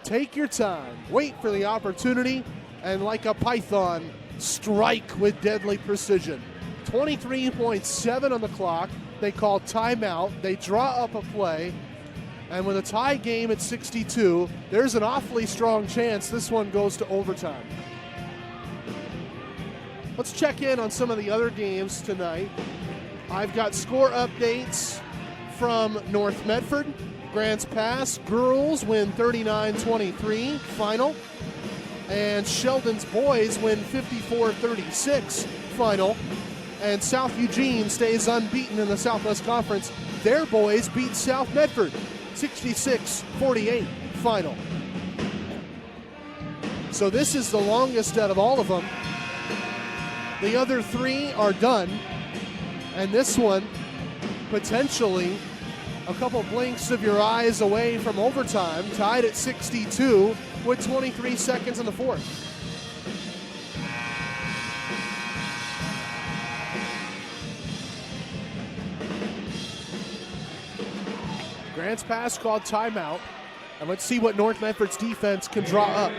Take your time. Wait for the opportunity. And like a python, strike with deadly precision. 23.7 on the clock. They call timeout. They draw up a play. And with a tie game at 62, there's an awfully strong chance this one goes to overtime. Let's check in on some of the other games tonight. I've got score updates from North Medford. Grants Pass girls win 39-23 final. And Sheldon's boys win 54-36 final. And South Eugene stays unbeaten in the Southwest Conference. Their boys beat South Medford 66-48 final. So this is the longest out of all of them. The other 3 are done. And this one, potentially a couple blinks of your eyes away from overtime, tied at 62 with 23 seconds in the fourth. Grants Pass called timeout. And let's see what North Medford's defense can draw up.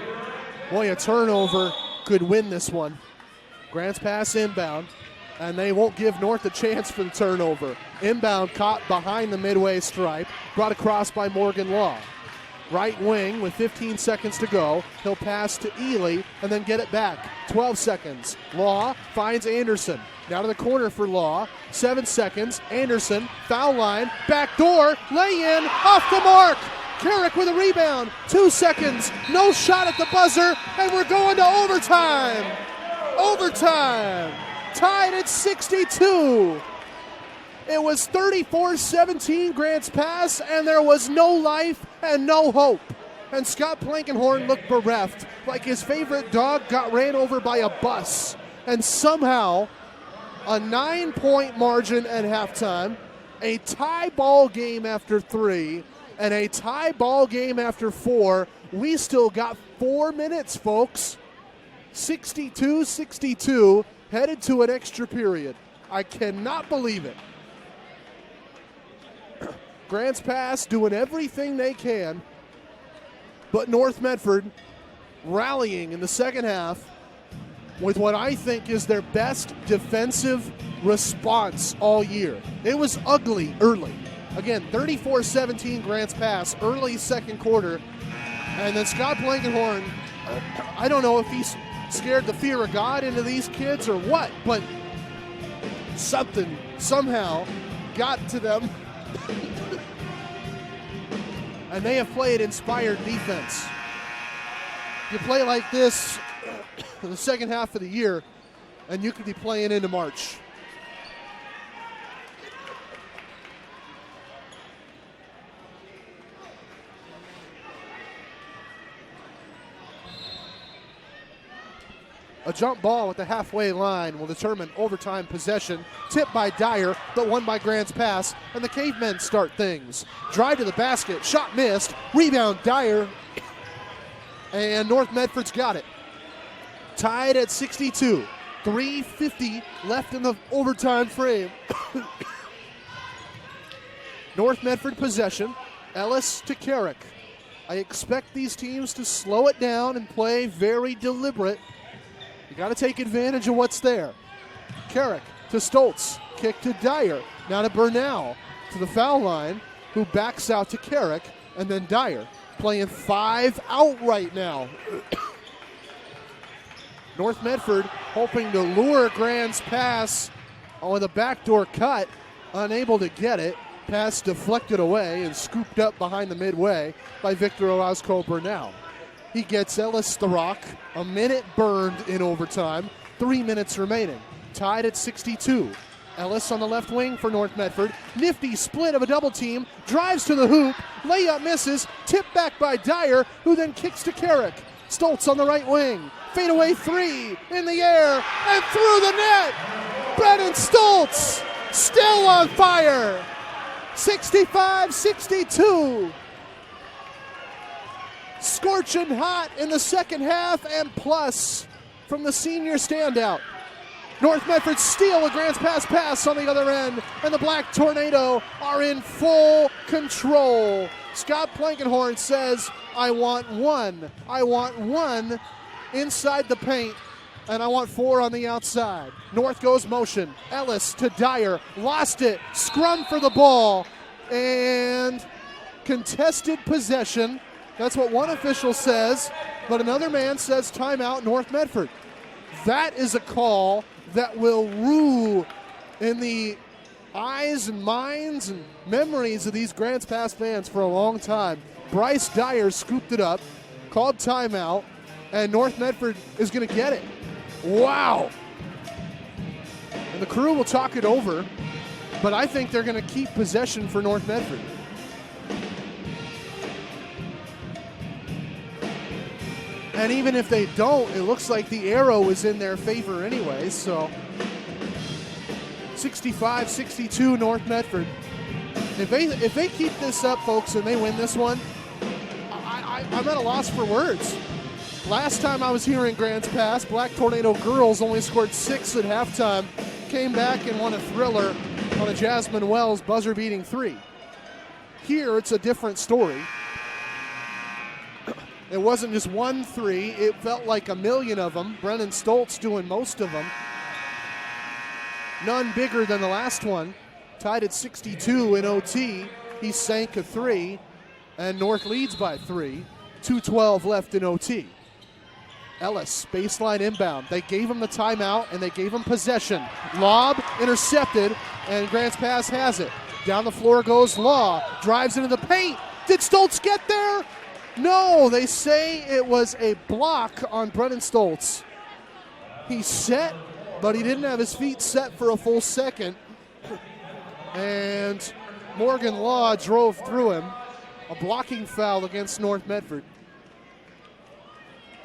Boy, a turnover could win this one. Grants Pass inbound. And they won't give North a chance for the turnover. Inbound caught behind the midway stripe. Brought across by Morgan Law. Right wing with 15 seconds to go. He'll pass to Ely and then get it back. 12 seconds. Law finds Anderson. Down to the corner for Law. 7 seconds. Anderson, foul line, back door, lay in, off the mark. Carrick with a rebound. 2 seconds. No shot at the buzzer, and we're going to overtime. Overtime. Tied at 62. It was 34-17 Grants Pass, and there was no life and no hope. And Scott Plankenhorn looked bereft, like his favorite dog got ran over by a bus. And somehow, a 9-point margin at halftime, a tie ball game after 3, and a tie ball game after 4. We still got 4 minutes, folks. 62-62, headed to an extra period. I cannot believe it. Grants Pass doing everything they can, but North Medford rallying in the second half with what I think is their best defensive response all year. It was ugly early. Again, 34-17 Grants Pass, early second quarter. And then Scott Blankenhorn, I don't know if he's scared the fear of God into these kids or what, but something somehow got to them. And they have played inspired defense. You play like this in the second half of the year, and you could be playing into March. A jump ball at the halfway line will determine overtime possession. Tipped by Dyer, but won by Grants Pass. And the Cavemen start things. Drive to the basket, shot missed. Rebound Dyer. And North Medford's got it. Tied at 62. 3:50 left in the overtime frame. North Medford possession. Ellis to Carrick. I expect these teams to slow it down and play very deliberate. You got to take advantage of what's there. Carrick to Stoltz. Kick to Dyer. Now to Bernal to the foul line, who backs out to Carrick, and then Dyer playing 5 out right now. North Medford hoping to lure Grants Pass with a backdoor cut. Unable to get it. Pass deflected away and scooped up behind the midway by Victor Orozco Bernal. He gets Ellis the rock. A minute burned in overtime. 3 minutes remaining. Tied at 62. Ellis on the left wing for North Medford. Nifty split of a double team. Drives to the hoop. Layup misses. Tipped back by Dyer, who then kicks to Carrick. Stoltz on the right wing. Fadeaway three in the air and through the net. Brennan Stoltz still on fire. 65-62. Scorching hot in the second half and plus from the senior standout. North Medford steal a Grants pass on the other end, and the Black Tornado are in full control. Scott Blankenhorn says, I want one inside the paint, and I want 4 on the outside. North goes motion. Ellis to Dyer, lost it, scrum for the ball, and contested possession. That's what one official says, but another man says timeout North Medford. That is a call that will rue in the eyes and minds and memories of these Grants Pass fans for a long time. Bryce Dyer scooped it up, called timeout, and North Medford is going to get it. Wow. And the crew will talk it over, but I think they're going to keep possession for North Medford. And even if they don't, it looks like the arrow is in their favor anyway. So 65-62 North Medford. If they keep this up, folks, and they win this one, I'm at a loss for words. Last time I was here in Grants Pass, Black Tornado girls only scored 6 at halftime, came back and won a thriller on a Jasmine Wells buzzer-beating 3. Here, it's a different story. It wasn't just 1 3. It felt like a million of them. Brennan Stoltz doing most of them. None bigger than the last one. Tied at 62 in OT. He sank a 3, and North leads by 3. 2:12 left in OT. Ellis, baseline inbound. They gave him the timeout, and they gave him possession. Lob intercepted, and Grants Pass has it. Down the floor goes Law. Drives into the paint. Did Stoltz get there? No, they say it was a block on Brennan Stoltz. He set, but he didn't have his feet set for a full second. And Morgan Law drove through him. A blocking foul against North Medford.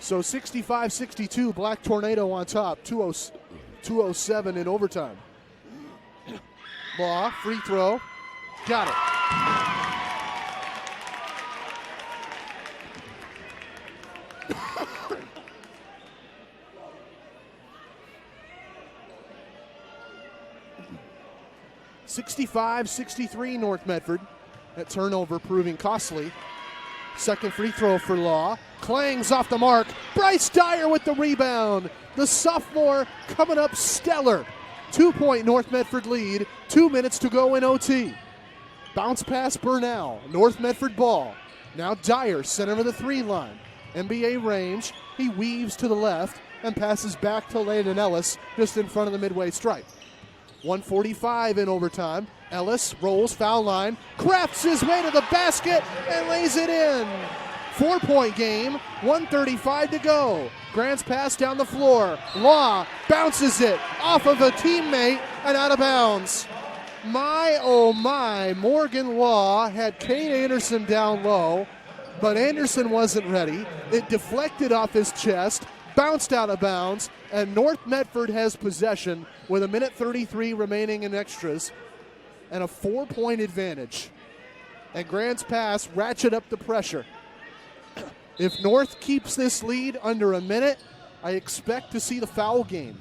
So 65-62, Black Tornado on top, 2:07 in overtime. Law, free throw, got it. (65-63) North Medford. That turnover proving costly. Second free throw for Law. Clangs off the mark. Bryce Dyer with the rebound. The sophomore coming up stellar. 2-point North Medford lead, 2 minutes to go in OT. Bounce pass Burnell, North Medford ball. Now Dyer, center of the 3 line. NBA range, he weaves to the left and passes back to Landon Ellis just in front of the midway stripe. 1:45 in overtime. Ellis rolls foul line, crafts his way to the basket and lays it in. 4-point game, 1:35 to go. Grant's pass down the floor. Law bounces it off of a teammate and out of bounds. My, oh my, Morgan Law had Kane Anderson down low, but Anderson wasn't ready. It deflected off his chest, bounced out of bounds, and North Medford has possession with 1:33 remaining in extras and a 4-point advantage. And Grant's pass ratchet up the pressure. If North keeps this lead under a minute, I expect to see the foul game.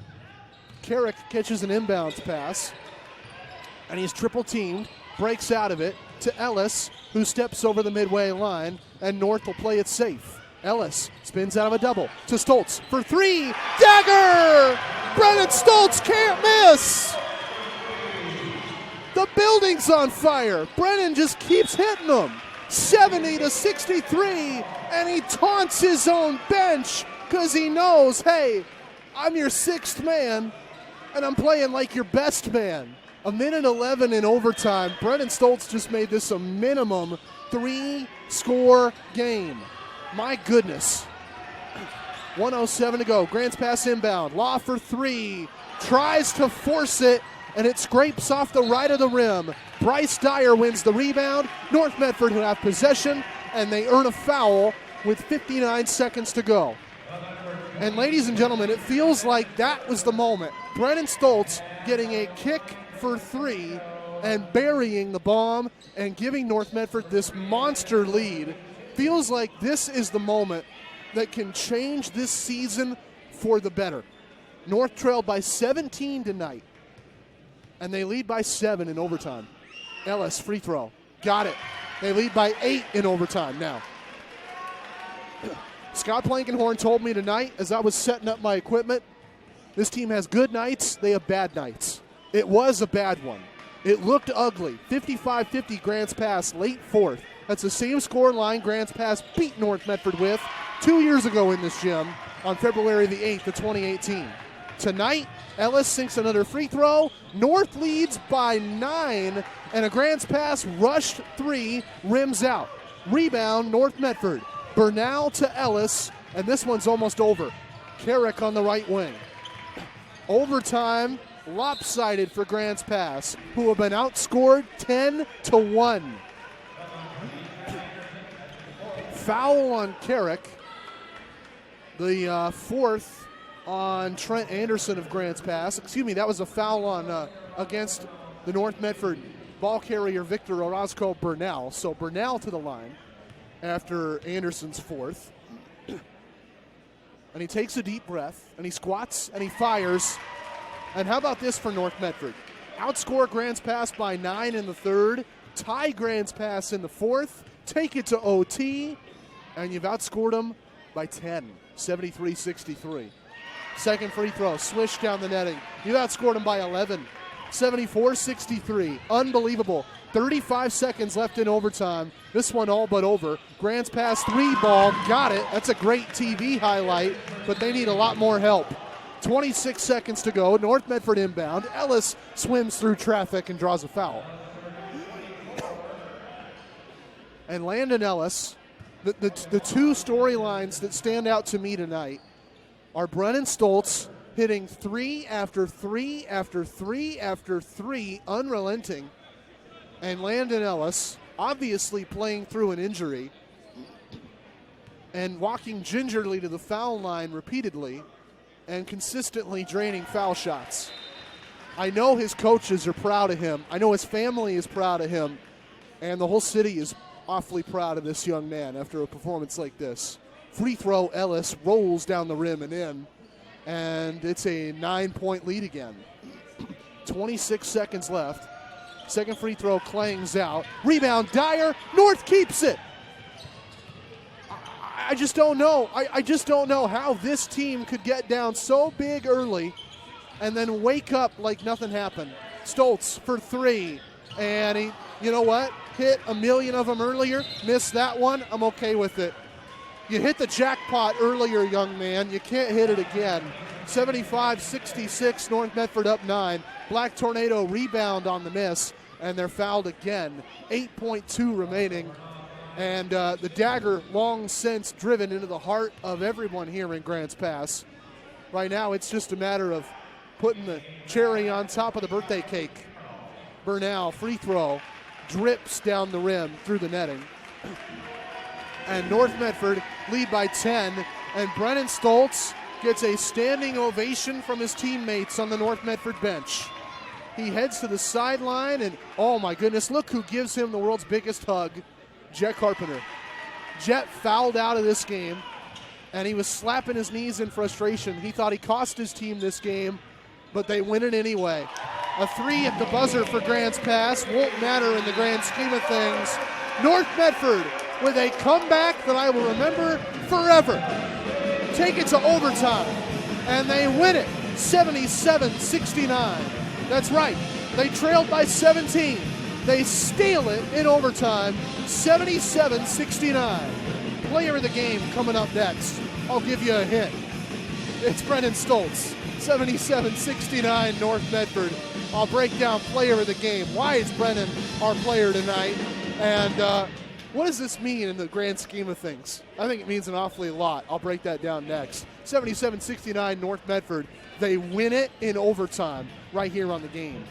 Carrick catches an inbounds pass, and he's triple teamed, breaks out of it to Ellis, who steps over the midway line, and North will play it safe. Ellis spins out of a double to Stoltz for 3. Dagger! Brennan Stoltz can't miss! The building's on fire. Brennan just keeps hitting them. 70-63, and he taunts his own bench because he knows, hey, I'm your 6th man, and I'm playing like your best man. 1:11 in overtime. Brennan Stoltz just made this a minimum 3-score game. My goodness. 1:07 to go. Grant's pass inbound. Law for 3. Tries to force it, and it scrapes off the right of the rim. Bryce Dyer wins the rebound. North Medford who have possession, and they earn a foul with 59 seconds to go. And ladies and gentlemen, it feels like that was the moment. Brennan Stoltz getting a kick for 3 and burying the bomb and giving North Medford this monster lead. Feels like this is the moment that can change this season for the better. North trailed by 17 tonight, and they lead by 7 in overtime. Ellis, free throw. Got it. They lead by 8 in overtime now. Scott Blankenhorn told me tonight as I was setting up my equipment, this team has good nights, they have bad nights. It was a bad one. It looked ugly. 55-50 Grant's pass, late 4th. That's the same score line Grant's pass beat North Medford with 2 years ago in this gym on February the 8th of 2018. Tonight, Ellis sinks another free throw. North leads by 9, and a Grant's pass rushed 3 rims out. Rebound, North Medford. Bernal to Ellis, and this one's almost over. Carrick on the right wing. Overtime, lopsided for Grant's pass, who have been outscored 10-1. Foul on Carrick. The 4th on Trent Anderson of Grant's pass. Excuse me, that was a foul on against the North Medford ball carrier Victor Orozco Bernal. So Bernal to the line after Anderson's 4th. And he takes a deep breath, and he squats, and he fires. And how about this for North Medford? Outscore Grant's pass by 9 in the 3rd, tie Grant's pass in the 4th, take it to OT, and you've outscored them by 10, 73-63. Second free throw, swish down the netting. You've outscored them by 11, 74-63. Unbelievable. 35 seconds left in overtime. This one all but over. Grant's pass 3 ball, got it. That's a great TV highlight, but they need a lot more help. 26 seconds to go. North Medford inbound. Ellis swims through traffic and draws a foul. And Landon Ellis, the 2 storylines that stand out to me tonight are Brennan Stoltz hitting 3 after 3 after 3 after 3, unrelenting, and Landon Ellis obviously playing through an injury and walking gingerly to the foul line repeatedly and consistently draining foul shots. I know his coaches are proud of him. I know his family is proud of him, and the whole city is awfully proud of this young man after a performance like this. Free throw, Ellis rolls down the rim and in, and it's a 9-point lead again. 26 seconds left. Second free throw clangs out. Rebound, Dyer. North keeps it. I just don't know. I just don't know how this team could get down so big early and then wake up like nothing happened. Stoltz for three, and he, you know what? Hit a million of them earlier, missed that one. I'm okay with it. You hit the jackpot earlier, young man. You can't hit it again. 75-66, North Medford up 9. Black Tornado rebound on the miss, and they're fouled again. 8.2 remaining. And the dagger long since driven into the heart of everyone here in Grants Pass. Right now, it's just a matter of putting the cherry on top of the birthday cake. Burnell, free throw, drips down the rim through the netting. And North Medford lead by 10. And Brennan Stoltz gets a standing ovation from his teammates on the North Medford bench. He heads to the sideline, and oh my goodness, look who gives him the world's biggest hug. Jet Carpenter. Jet fouled out of this game, and he was slapping his knees in frustration. He thought he cost his team this game, but they win it anyway. A three at the buzzer for Grants Pass. Won't matter in the grand scheme of things. North Medford with a comeback that I will remember forever. Take it to overtime, and they win it 77-69. That's right. They trailed by 17. They steal it in overtime, 77-69. Player of the game coming up next. I'll give you a hint. It's Brennan Stoltz, 77-69 North Medford. I'll break down player of the game. Why is Brennan our player tonight? And what does this mean in the grand scheme of things? I think it means an awfully lot. I'll break that down next. 77-69 North Medford. They win it in overtime right here on the game.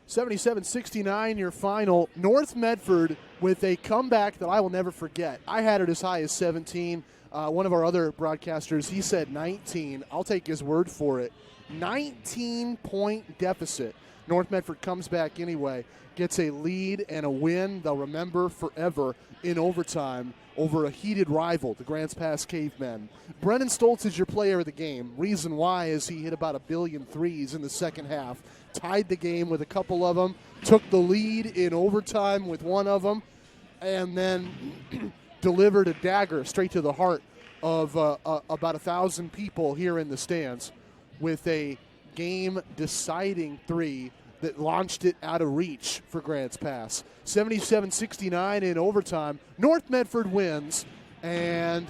77-69 your final. North Medford with a comeback that I will never forget. I had it as high as 17. One of our other broadcasters, he said 19. I'll take his word for it. 19-point deficit. North Medford comes back anyway, gets a lead and a win they'll remember forever in overtime over a heated rival, the Grants Pass Cavemen. Brennan Stoltz is your player of the game. Reason why is he hit about 1 billion threes in the second half, tied the game with a couple of them, took the lead in overtime with one of them, and then delivered a dagger straight to the heart of about 1,000 people here in the stands with a game-deciding three that launched it out of reach for Grants Pass. 77-69 in overtime. North Medford wins, and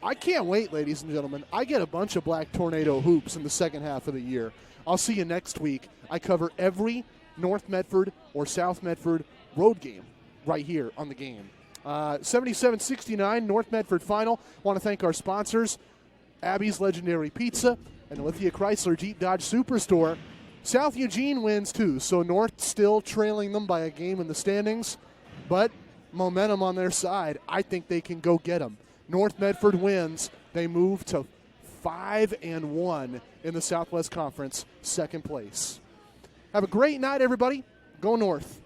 I can't wait, ladies and gentlemen. I get a bunch of Black Tornado hoops in the second half of the year. I'll see you next week. I cover every North Medford or South Medford road game right here on the game. 77-69 North Medford final. Want to thank our sponsors, Abby's Legendary Pizza and Lithia Chrysler Jeep Dodge Superstore. South Eugene wins too, so North still trailing them by a game in the standings, but momentum on their side. I think they can go get them. North Medford wins. They move to 5-1 in the Southwest Conference, second place. Have a great night, everybody. Go North.